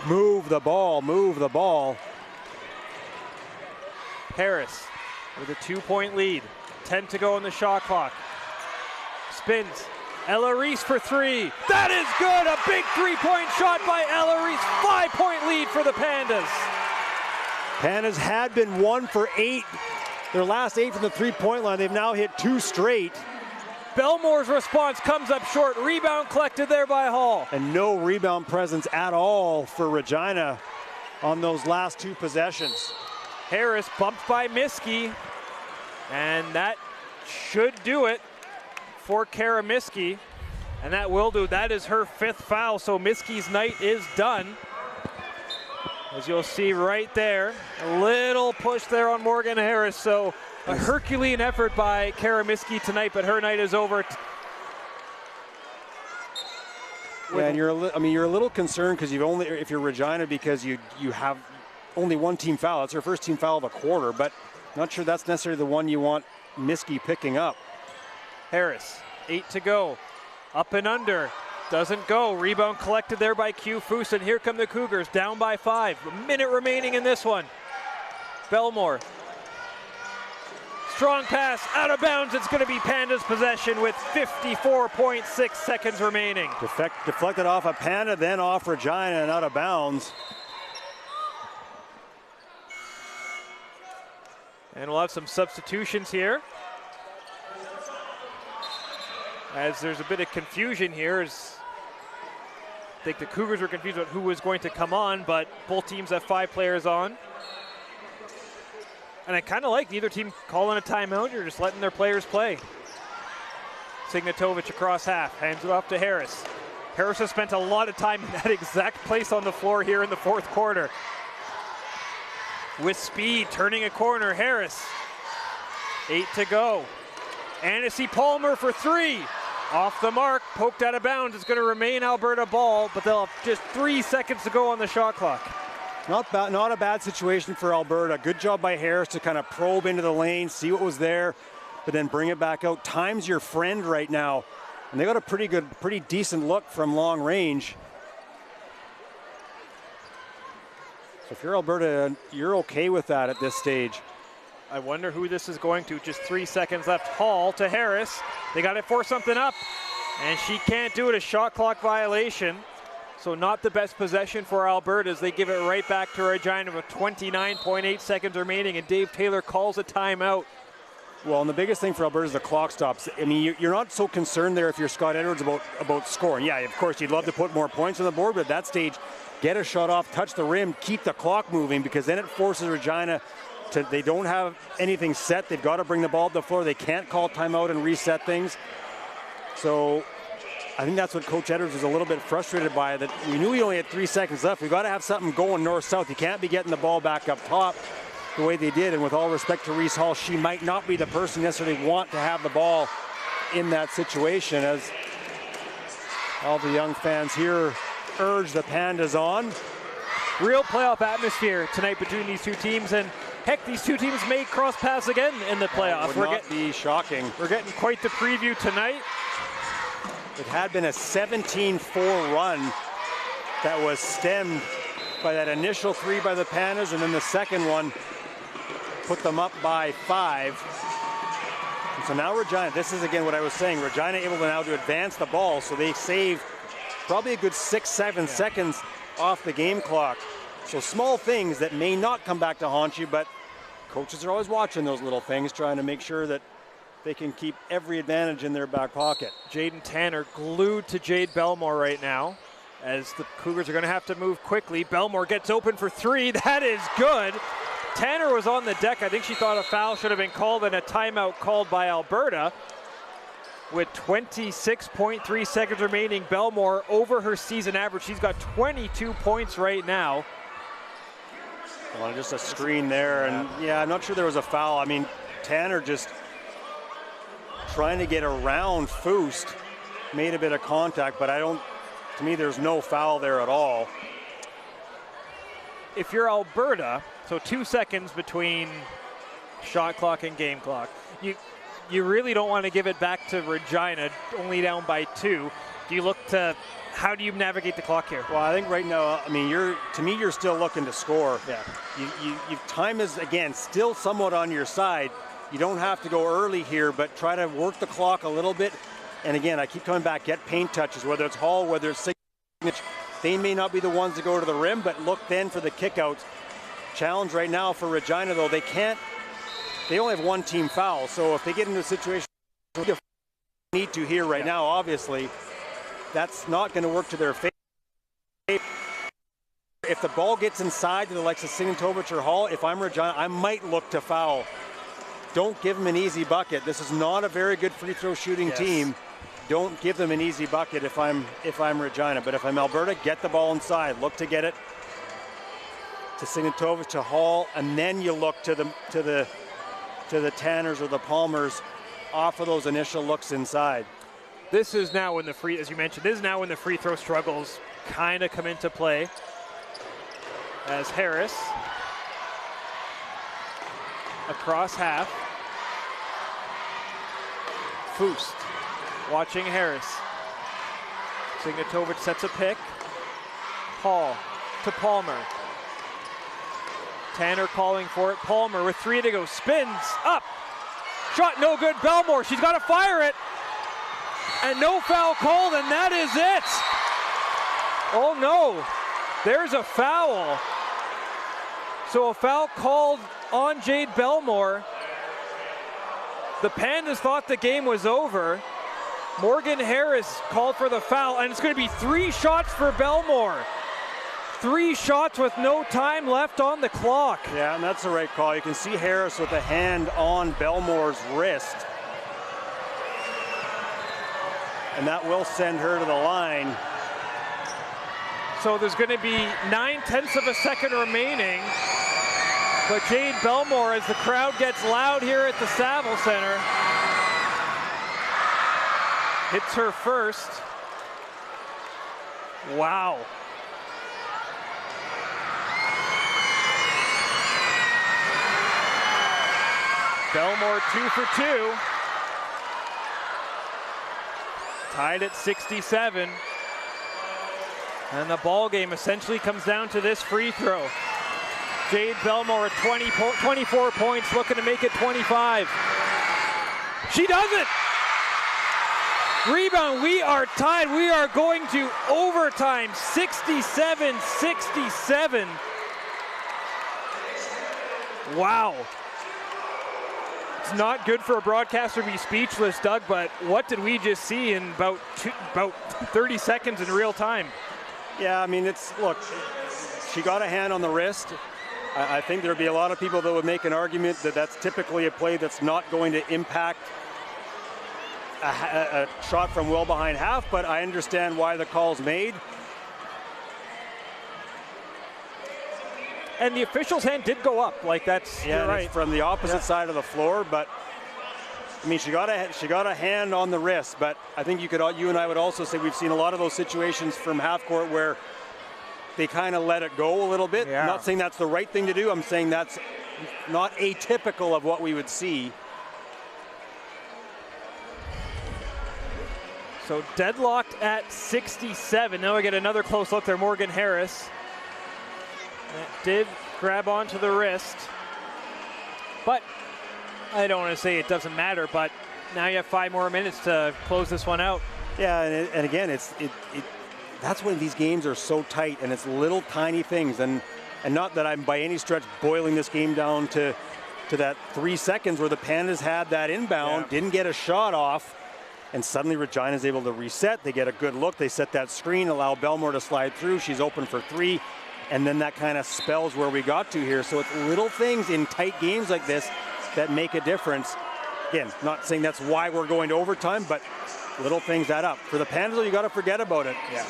move the ball, move the ball. Harris with a 2-point lead. 10 to go on the shot clock. Spins. Ella Reese for 3. That is good! A big 3-point shot by Ella Reese. 5-point lead for the Pandas. Pandas had been 1 for 8. Their last 8 from the 3-point line. They've now hit 2 straight. Belmore's response comes up short. Rebound collected there by Hall. And no rebound presence at all for Regina on those last 2 possessions. Harris bumped by Miskey, and that should do it for Kara Miskey, and that will do. That is her 5th foul, so Miskey's night is done. As you'll see right there, a little push there on Morgan Harris, so a Herculean effort by Kara Miskey tonight, but her night is over. Yeah, and you're a little concerned because if you're Regina, because you have only 1 team foul. It's her first team foul of a quarter, but not sure that's necessarily the one you want Miskey picking up. Harris, 8 to go. Up and under. Doesn't go. Rebound collected there by Q Foust, and here come the Cougars, down by 5. A minute remaining in this one. Belmore. Strong pass, out of bounds. It's going to be Panda's possession with 54.6 seconds remaining. Deflected off a Panda, then off Regina and out of bounds. And we'll have some substitutions here. As there's a bit of confusion here. I think the Cougars were confused about who was going to come on, but both teams have 5 players on. And I kind of like neither team calling a timeout. You're just letting their players play. Signatovic across half, hands it off to Harris. Harris has spent a lot of time in that exact place on the floor here in the 4th quarter. With speed, turning a corner, Harris. 8 to go. Annecy Palmer for 3. Off the mark, poked out of bounds. It's going to remain Alberta ball, but they'll have just 3 seconds to go on the shot clock. Not a bad situation for Alberta. Good job by Harris to kind of probe into the lane, see what was there, but then bring it back out. Time's your friend right now. And they got a pretty decent look from long range. If you're Alberta, you're okay with that at this stage. I wonder who this is going to. Just 3 seconds left. Hall to Harris. They got to force something up, and she can't do it. A shot clock violation. So not the best possession for Alberta as they give it right back to Regina with 29.8 seconds remaining, and Dave Taylor calls a timeout. Well, and the biggest thing for Alberta is the clock stops. I mean, you're not so concerned there if you're Scott Edwards about scoring. Yeah, of course, you'd love to put more points on the board, but at that stage, get a shot off, touch the rim, keep the clock moving, because then it forces Regina to, they don't have anything set. They've got to bring the ball to the floor. They can't call timeout and reset things. So I think that's what Coach Edwards was a little bit frustrated by, that we knew we only had 3 seconds left. We've got to have something going north-south. You can't be getting the ball back up top the way they did. And with all respect to Reese Hall, she might not be the person necessarily want to have the ball in that situation, as all the young fans here urge the Pandas on. Real playoff atmosphere tonight between these two teams, and heck, these two teams may cross paths again in the playoffs. Would not be shocking. We're getting quite the preview tonight. It had been a 17-4 run that was stemmed by that initial 3 by the Pandas, and then the second one put them up by 5. And so now Regina, this is again what I was saying, Regina able to now to advance the ball, so they saved probably a good 6-7 seconds off the game clock. So small things that may not come back to haunt you, but coaches are always watching those little things, trying to make sure that they can keep every advantage in their back pocket. Jaden Tanner glued to Jade Belmore right now, as the Cougars are going to have to move quickly. Belmore gets open for 3. That is good. Tanner was on the deck. I think she thought a foul should have been called and a timeout called by Alberta. With 26.3 seconds remaining, Belmore over her season average. She's got 22 points right now. Well, just a screen there, and yeah, I'm not sure there was a foul. I mean, Tanner just trying to get around Foust, made a bit of contact, but to me, there's no foul there at all. If you're Alberta, so 2 seconds between shot clock and game clock, you really don't want to give it back to Regina, only down by 2. Do you look to, how do you navigate the clock here? Well, I think right now, I mean, to me, you're still looking to score. Yeah. Time is, again, still somewhat on your side. You don't have to go early here, but try to work the clock a little bit. And again, I keep coming back, get paint touches, whether it's Hall, whether it's Signature. They may not be the ones to go to the rim, but look then for the kickouts. Challenge right now for Regina, though, they only have 1 team foul. So if they get into a situation they need to here right now, obviously, that's not going to work to their favor. If the ball gets inside to the likes of Signatovich or Hall, if I'm Regina, I might look to foul. Don't give them an easy bucket. This is not a very good free throw shooting team. Don't give them an easy bucket if I'm Regina. But if I'm Alberta, get the ball inside. Look to get it to Signatovich, to Hall, and then you look to the Tanners or the Palmers off of those initial looks inside. This is now when as you mentioned, this is now when the free throw struggles kind of come into play. As Harris across half. Foust watching Harris. Signatovich sets a pick. Hall to Palmer. Tanner calling for it. Palmer with 3 to go. Spins up. Shot no good. Belmore, she's got to fire it. And no foul called, and that is it. Oh no, there's a foul. So a foul called on Jade Belmore. The Pandas thought the game was over. Morgan Harris called for the foul, and it's going to be 3 shots for Belmore. 3 shots with no time left on the clock. Yeah, and that's the right call. You can see Harris with a hand on Belmore's wrist. And that will send her to the line. So there's going to be 9/10 of a second remaining. But Jade Belmore, as the crowd gets loud here at the Saville Centre, hits her first. Wow. Belmore 2 for 2. Tied at 67. And the ball game essentially comes down to this free throw. Jade Belmore at 24 points, looking to make it 25. She does it! Rebound, we are tied. We are going to overtime, 67-67. Wow. It's not good for a broadcaster to be speechless, Doug, but what did we just see in about 30 seconds in real time? Yeah, I mean, look, she got a hand on the wrist. I think there'd be a lot of people that would make an argument that that's typically a play that's not going to impact a shot from well behind half, but I understand why the call's made. And the official's hand did go up, like that's, yeah, you're right. It's from the opposite side of the floor, but I mean, she got a hand on the wrist, but I think you and I would also say we've seen a lot of those situations from half court where they kind of let it go a little bit. Yeah. I'm not saying that's the right thing to do. I'm saying that's not atypical of what we would see. So deadlocked at 67. Now we get another close look there. Morgan Harris. That did grab onto the wrist. But I don't want to say it doesn't matter, but now you have 5 more minutes to close this one out. Yeah, and again, that's when these games are so tight, and it's little tiny things. And not that I'm by any stretch boiling this game down to that 3 seconds where the Pandas had that inbound, didn't get a shot off, and suddenly Regina's able to reset. They get a good look. They set that screen, allow Belmore to slide through. She's open for 3, and then that kind of spells where we got to here. So it's little things in tight games like this that make a difference. Again, not saying that's why we're going to overtime, but little things add up. For the Pandas, you got to forget about it. Yeah.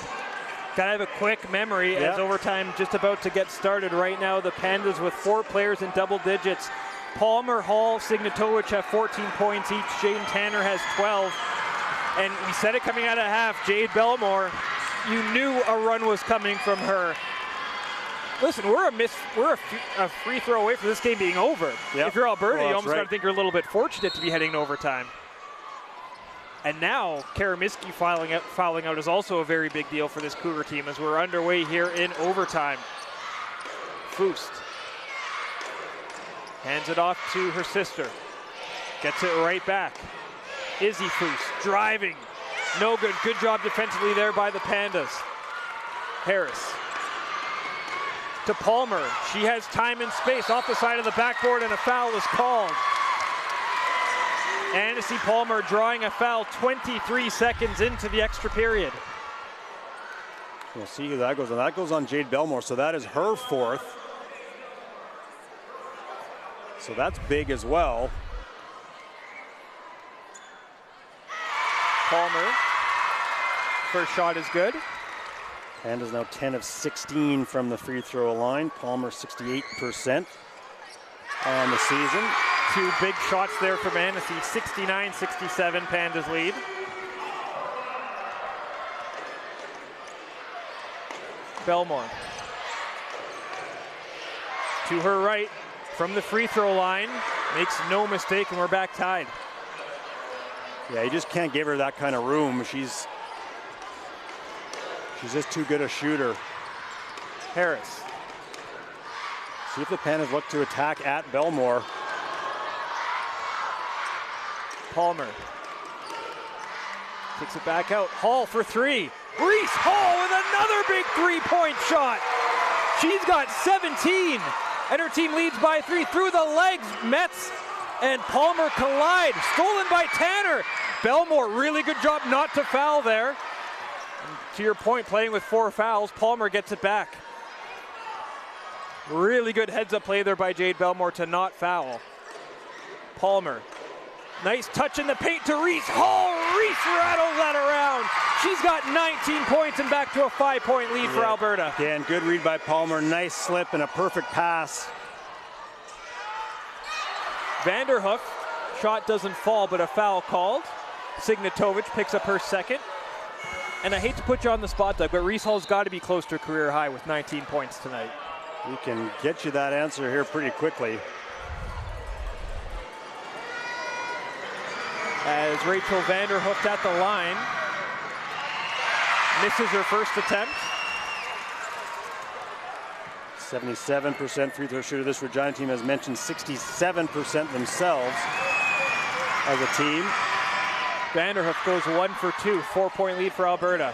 Gotta have a quick memory as overtime just about to get started right now. The Pandas with 4 players in double digits. Palmer, Hall, Signatovic have 14 points each. Jane Tanner has 12. And we said it coming out of half, Jade Belmore, you knew a run was coming from her. Listen, we're a free throw away from this game being over. Yep. If you're Alberta, you almost right. got to think you're a little bit fortunate to be heading to overtime. And now, Karamiski fouling out is also a very big deal for this Cougar team as we're underway here in overtime. Foust hands it off to her sister. Gets it right back. Izzy Foust driving. No good. Good job defensively there by the Pandas. Harris to Palmer. She has time and space off the side of the backboard, and a foul is called. Annecy Palmer drawing a foul 23 seconds into the extra period. We'll see who that goes on. That goes on Jade Belmore, so that is her 4th. So that's big as well. Palmer, first shot is good. Pandas now 10 of 16 from the free throw line. Palmer 68% on the season. 2 big shots there from Annecy. 69-67, Pandas lead. Belmore to her right from the free throw line. Makes no mistake, and we're back tied. Yeah, you just can't give her that kind of room. She's just too good a shooter. Harris. See if the Pandas look to attack at Belmore. Palmer kicks it back out. Hall for 3. Reese Hall with another big 3-point shot. She's got 17, and her team leads by 3 through the legs. Metz and Palmer collide. Stolen by Tanner. Belmore, really good job not to foul there. And to your point, playing with 4 fouls, Palmer gets it back. Really good heads-up play there by Jade Belmore to not foul. Palmer. Nice touch in the paint to Reese Hall. Reese rattles that around. She's got 19 points and back to a 5-point lead for Alberta. Yeah, and good read by Palmer. Nice slip and a perfect pass. Vanderhoof, shot doesn't fall, but a foul called. Signatovic picks up her 2nd. And I hate to put you on the spot, Doug, but Reese Hall's got to be close to a career high with 19 points tonight. We can get you that answer here pretty quickly. As Rachel Vanderhoof at the line. Misses her first attempt. 77% free throw shooter. This Regina team has mentioned 67% themselves as a team. Vanderhoof goes 1 for 2, 4-point lead for Alberta.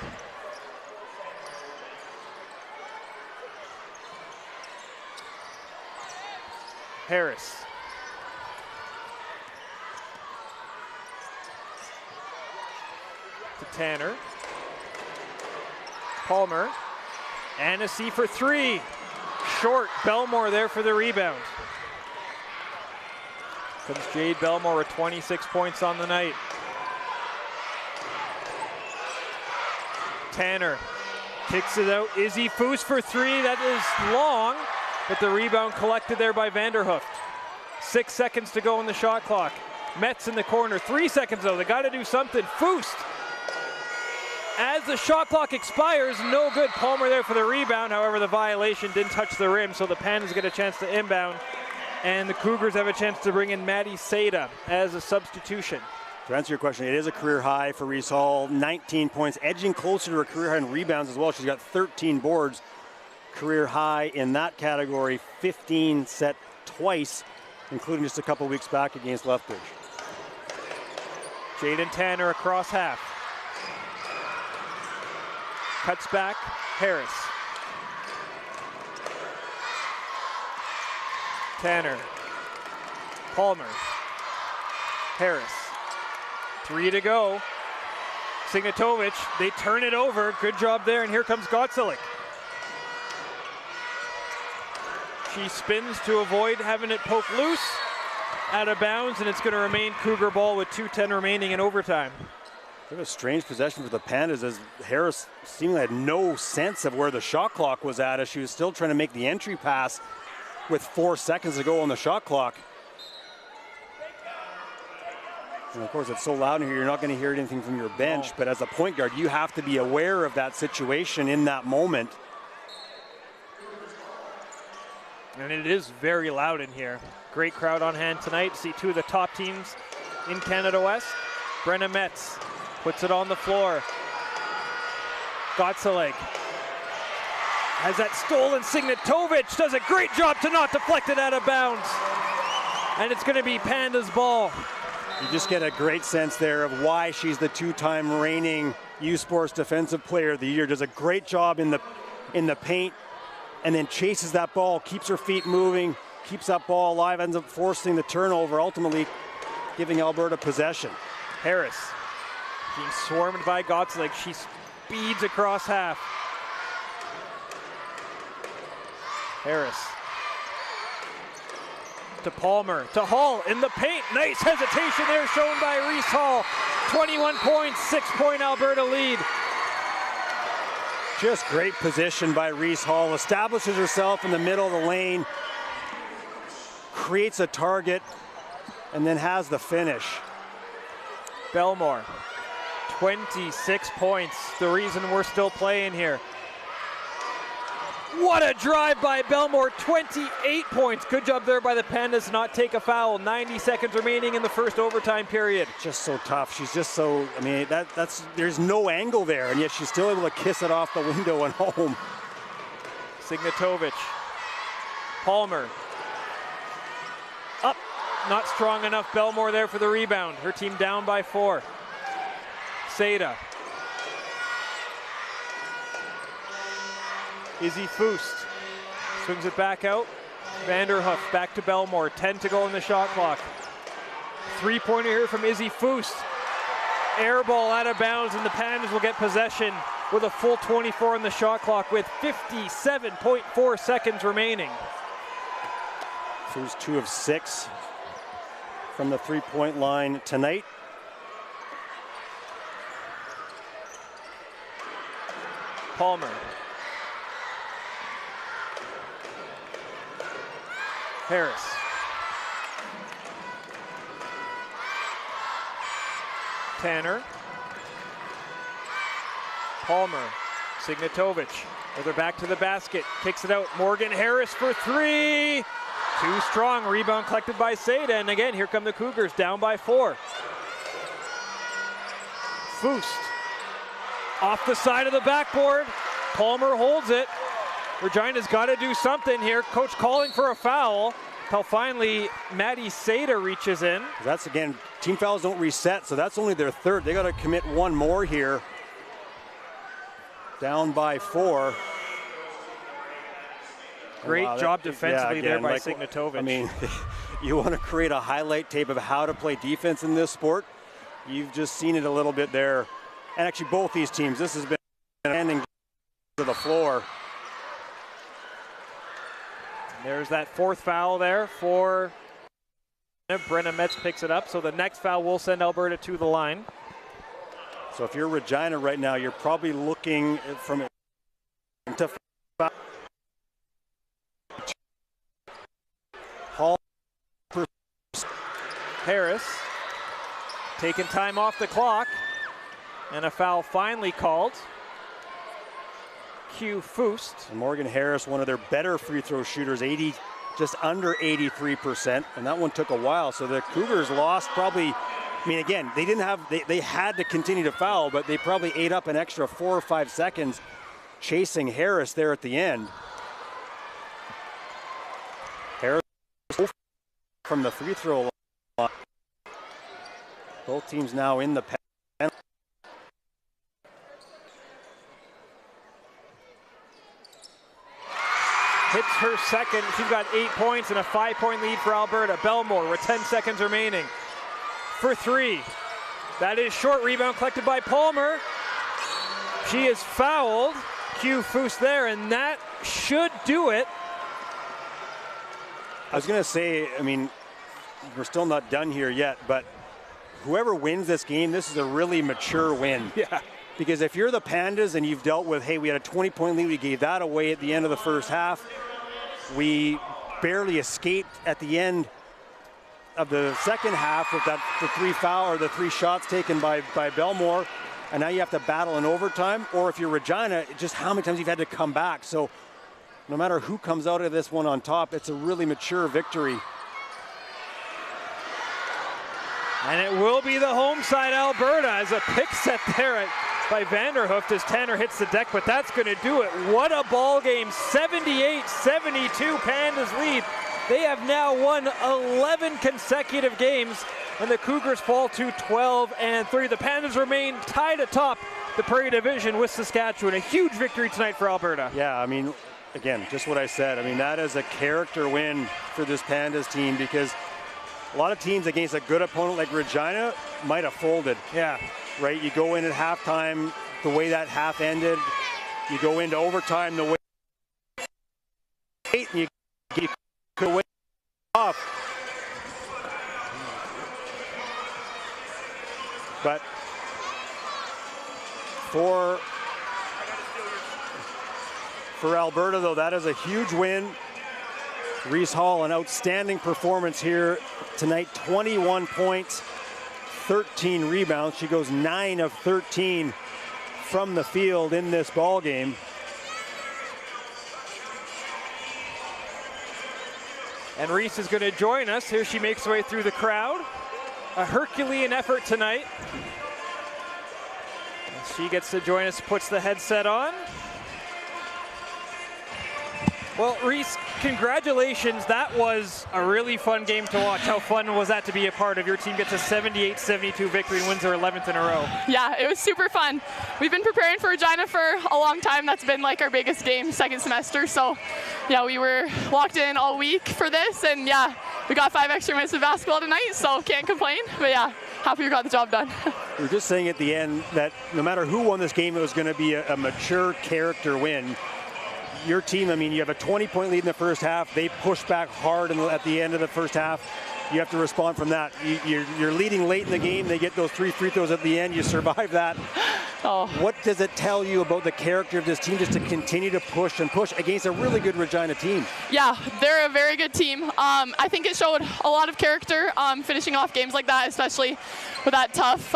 Harris. To Tanner. Palmer. Annecy for 3. Short. Belmore there for the rebound. Comes Jade Belmore with 26 points on the night. Tanner kicks it out. Izzy Foose for 3. That is long, but the rebound collected there by Vanderhoof. 6 seconds to go on the shot clock. Metz in the corner. 3 seconds though. They got to do something. Foose. As the shot clock expires, no good. Palmer there for the rebound. However, the violation didn't touch the rim, so the Pandas get a chance to inbound. And the Cougars have a chance to bring in Maddie Seda as a substitution. To answer your question, it is a career high for Reese Hall. 19 points, edging closer to her career high in rebounds as well. She's got 13 boards. Career high in that category, 15 set twice, including just a couple weeks back against Lethbridge. Jaden Tanner across half. Cuts back, Harris. Tanner. Palmer. Harris. 3 to go. Signatovic, they turn it over. Good job there, and here comes Gotzelik. She spins to avoid having it poke loose. Out of bounds, and it's going to remain Cougar ball with 2:10 remaining in overtime. Bit of a strange possession for the Pandas as Harris seemingly had no sense of where the shot clock was at as she was still trying to make the entry pass with 4 seconds to go on the shot clock. And of course, it's so loud in here, you're not going to hear anything from your bench, but as a point guard, you have to be aware of that situation in that moment. And it is very loud in here. Great crowd on hand tonight. See 2 of the top teams in Canada West. Brenna Metz puts it on the floor. Gotzeleg has that stolen. Signatovic does a great job to not deflect it out of bounds. And it's going to be Pandas ball. You just get a great sense there of why she's the 2-time reigning U Sports Defensive Player of the Year. Does a great job in the paint and then chases that ball, keeps her feet moving, keeps that ball alive, ends up forcing the turnover, ultimately giving Alberta possession. Harris being swarmed by Gotzeleg. She speeds across half. Harris to Palmer, to Hall in the paint. Nice hesitation there shown by Reese Hall. 21 points, 6-point Alberta lead. Just great position by Reese Hall. Establishes herself in the middle of the lane, creates a target, and then has the finish. Belmore, 26 points. The reason we're still playing here. What a drive by Belmore, 28 points. Good job there by the Pandas to not take a foul. 90 seconds remaining in the first overtime period. Just so tough. She's just so, I mean, there's no angle there, and yet she's still able to kiss it off the window and home. Signatovic. Palmer. Up. Not strong enough. Belmore there for the rebound. Her team down by 4. Seda. Izzy Foust swings it back out. Vanderhoof back to Belmore. 10 to go in the shot clock. 3-pointer here from Izzy Foust. Air ball out of bounds, and the Pandas will get possession with a full 24 on the shot clock with 57.4 seconds remaining. Foust 2 of 6 from the 3-point line tonight. Palmer. Harris. Tanner. Palmer. Signatovic. They're back to the basket. Kicks it out. Morgan Harris for 3. Too strong. Rebound collected by Seda. And again, here come the Cougars down by 4. Foust. Off the side of the backboard. Palmer holds it. Regina's got to do something here. Coach calling for a foul. Until finally, Maddie Seda reaches in. That's, again, team fouls don't reset, so that's only their third. They got to commit one more here. Down by 4. Great job defensively there by Signatovic. I mean, you want to create a highlight tape of how to play defense in this sport. You've just seen it a little bit there. And actually, both these teams, this has been handing to the floor. There's that 4th foul there for Brenna Metz picks it up. So the next foul will send Alberta to the line. So if you're Regina right now, you're probably looking from it to Hall. Harris taking time off the clock, and a foul finally called. Q Fust. And Morgan Harris, one of their better free throw shooters, just under 83%, and that one took a while. So the Cougars lost probably, I mean, again, they had to continue to foul, but they probably ate up an extra 4 or 5 seconds chasing Harris there at the end. Harris from the free throw line. Both teams now in the penalty. Hits her second. She's got 8 points and a 5-point lead for Alberta. Belmore with 10 seconds remaining for 3. That is short. Rebound collected by Palmer. She is fouled. Q Fust there, and that should do it. I was going to say, I mean, we're still not done here yet, but whoever wins this game, this is a really mature win. Yeah. Because if you're the Pandas and you've dealt with, hey, we had a 20-point lead, we gave that away at the end of the first half. We barely escaped at the end of the second half with the 3 shots taken by Belmore, and now you have to battle in overtime. Or if you're Regina, just how many times you've had to come back. So no matter who comes out of this one on top, it's a really mature victory. And it will be the home side, Alberta, as a pick set there by Vanderhooft as Tanner hits the deck, but that's going to do it. What a ball game. 78-72 Pandas lead. They have now won 11 consecutive games, and the Cougars fall to 12-3. The Pandas remain tied atop the Prairie Division with Saskatchewan. A huge victory tonight for Alberta. Yeah, I mean, again, just what I said. I mean, that is a character win for this Pandas team, because a lot of teams against a good opponent like Regina might have folded. Yeah. Right, you go in at halftime, the way that half ended. You go into overtime, the way and you could win off. But for Alberta, though, that is a huge win. Reese Hall, an outstanding performance here tonight. 21 points. 13 rebounds. She goes 9 of 13 from the field in this ball game. And Reese is going to join us. Here she makes her way through the crowd. A Herculean effort tonight. As she gets to join us, puts the headset on. Well, Reese, congratulations. That was a really fun game to watch. How fun was that to be a part of? Your team gets a 78-72 victory and wins their 11th in a row. Yeah, it was super fun. We've been preparing for Regina for a long time. That's been like our biggest game second semester. So yeah, we were locked in all week for this, and yeah, we got 5 extra minutes of basketball tonight, so can't complain. But yeah, happy we got the job done. We were just saying at the end that no matter who won this game, it was going to be a mature character win. Your team, I mean, you have a 20-point lead in the first half. They push back hard at the end of the first half. You have to respond from that. You're leading late in the game. They get those 3 free throws at the end. You survive that. Oh. What does it tell you about the character of this team just to continue to push and push against a really good Regina team? Yeah, they're a very good team. I think it showed a lot of character. Finishing off games like that, especially with that tough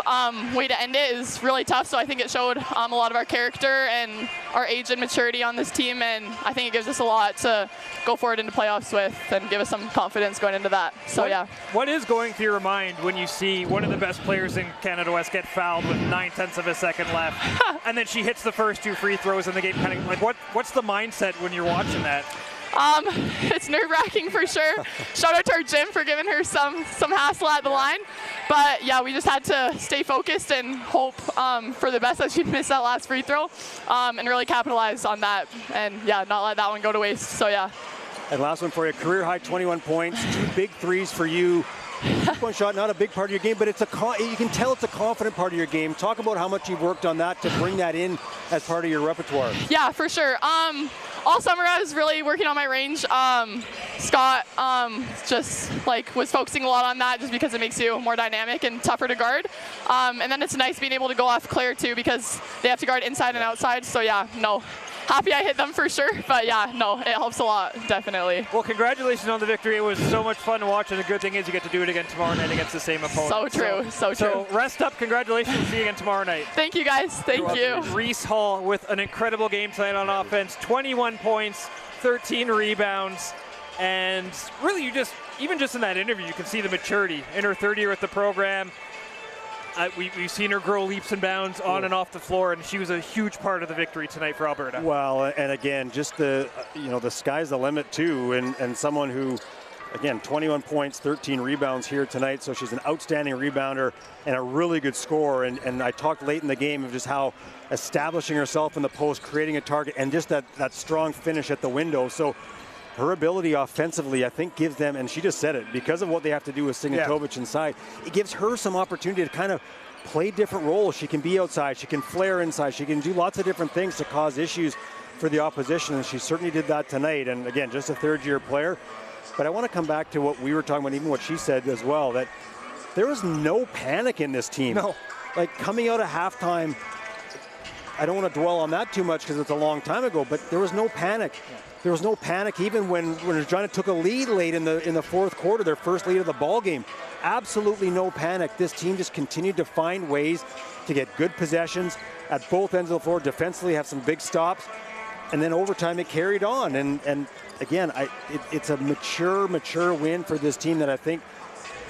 way to end it, is really tough. So I think it showed a lot of our character and our age and maturity on this team, and I think it gives us a lot to go forward into playoffs with and give us some confidence going into that. So yeah. What is going through your mind when you see one of the best players in Canada West get fouled with 9/10 of a second left, and then she hits the first 2 free throws in the game. Kind of like what's the mindset when you're watching that? It's nerve-wracking for sure. Shout out to our gym for giving her some hassle at the line. But yeah, we just had to stay focused and hope for the best that she'd miss that last free throw and really capitalize on that. And yeah, not let that one go to waste. So yeah. And last one for you, career high 21 points, 2 big threes for you. 2-point shot, not a big part of your game, but you can tell it's a confident part of your game. Talk about how much you've worked on that to bring that in as part of your repertoire. Yeah, for sure. All summer I was really working on my range. Scott just was focusing a lot on that just because it makes you more dynamic and tougher to guard. And then it's nice being able to go off Claire too because they have to guard inside and outside. So yeah, no. Happy I hit them for sure, but yeah, no, it helps a lot, definitely. Well, congratulations on the victory. It was so much fun to watch, and the good thing is you get to do it again tomorrow night against the same opponent. So true, so true. So rest up, congratulations, we'll see you again tomorrow night. Thank you guys, thank you. Reese Hall with an incredible game tonight on offense, 21 points, 13 rebounds, and really even just in that interview, you can see the maturity in her third year at the program. We've seen her grow leaps and bounds on and off the floor, and she was a huge part of the victory tonight for Alberta. Well, and again, just the sky's the limit too, and someone who, again, 21 points, 13 rebounds here tonight, so she's an outstanding rebounder and a really good scorer, and I talked late in the game of just how establishing herself in the post, creating a target, and just that strong finish at the window. So her ability offensively, I think, gives them, and she just said it, because of what they have to do with Singatovic inside, it gives her some opportunity to kind of play different roles. She can be outside, she can flare inside, she can do lots of different things to cause issues for the opposition, and she certainly did that tonight. And again, just a third-year player. But I want to come back to what we were talking about, even what she said as well, that there was no panic in this team. No. Like, coming out of halftime, I don't want to dwell on that too much because it's a long time ago, but there was no panic. There was no panic even when Regina took a lead late in the fourth quarter, their first lead of the ball game. Absolutely no panic. This team just continued to find ways to get good possessions at both ends of the floor, defensively have some big stops, and then overtime it carried on. And again, it's a mature win for this team that I think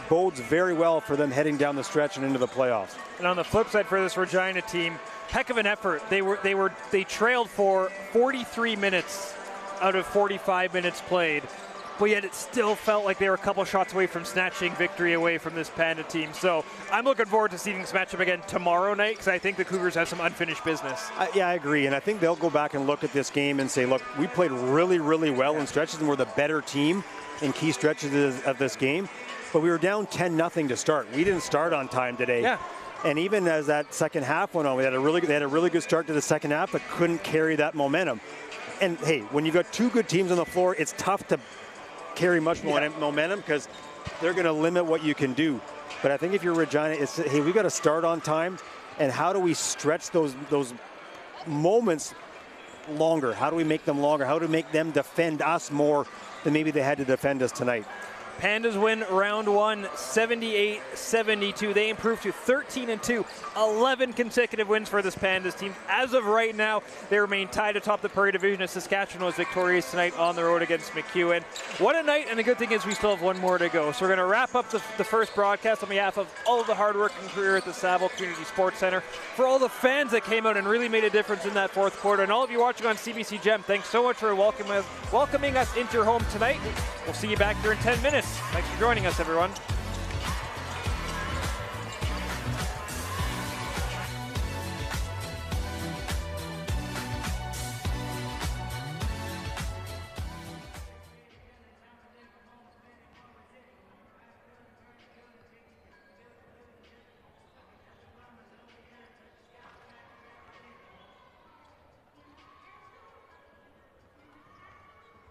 bodes very well for them heading down the stretch and into the playoffs. And on the flip side for this Regina team, heck of an effort. They trailed for 43 minutes out of 45 minutes played, but yet it still felt like they were a couple shots away from snatching victory away from this Panda team. So I'm looking forward to seeing this matchup again tomorrow night because I think the Cougars have some unfinished business. Yeah, I agree, and I think they'll go back and look at this game and say, look, we played really, really well in stretches and we're the better team in key stretches of this game, but we were down 10-0 to start. We didn't start on time today. Yeah. And even as that second half went on, they had a really good start to the second half, but couldn't carry that momentum. And hey, when you've got two good teams on the floor, it's tough to carry much momentum because they're going to limit what you can do. But I think if you're Regina, it's, hey, we got to start on time, and how do we stretch those moments longer? How do we make them longer? How do we make them defend us more than maybe they had to defend us tonight? Pandas win round one, 78-72. They improved to 13-2, 11 consecutive wins for this Pandas team. As of right now, they remain tied atop the Prairie Division as Saskatchewan was victorious tonight on the road against McEwen. What a night, and the good thing is we still have one more to go. So we're going to wrap up the first broadcast on behalf of all of the hard work and career at the Saville Community Sports Centre. For all the fans that came out and really made a difference in that fourth quarter, and all of you watching on CBC Gem, thanks so much for welcoming us into your home tonight. We'll see you back here in 10 minutes. Thanks for joining us, everyone.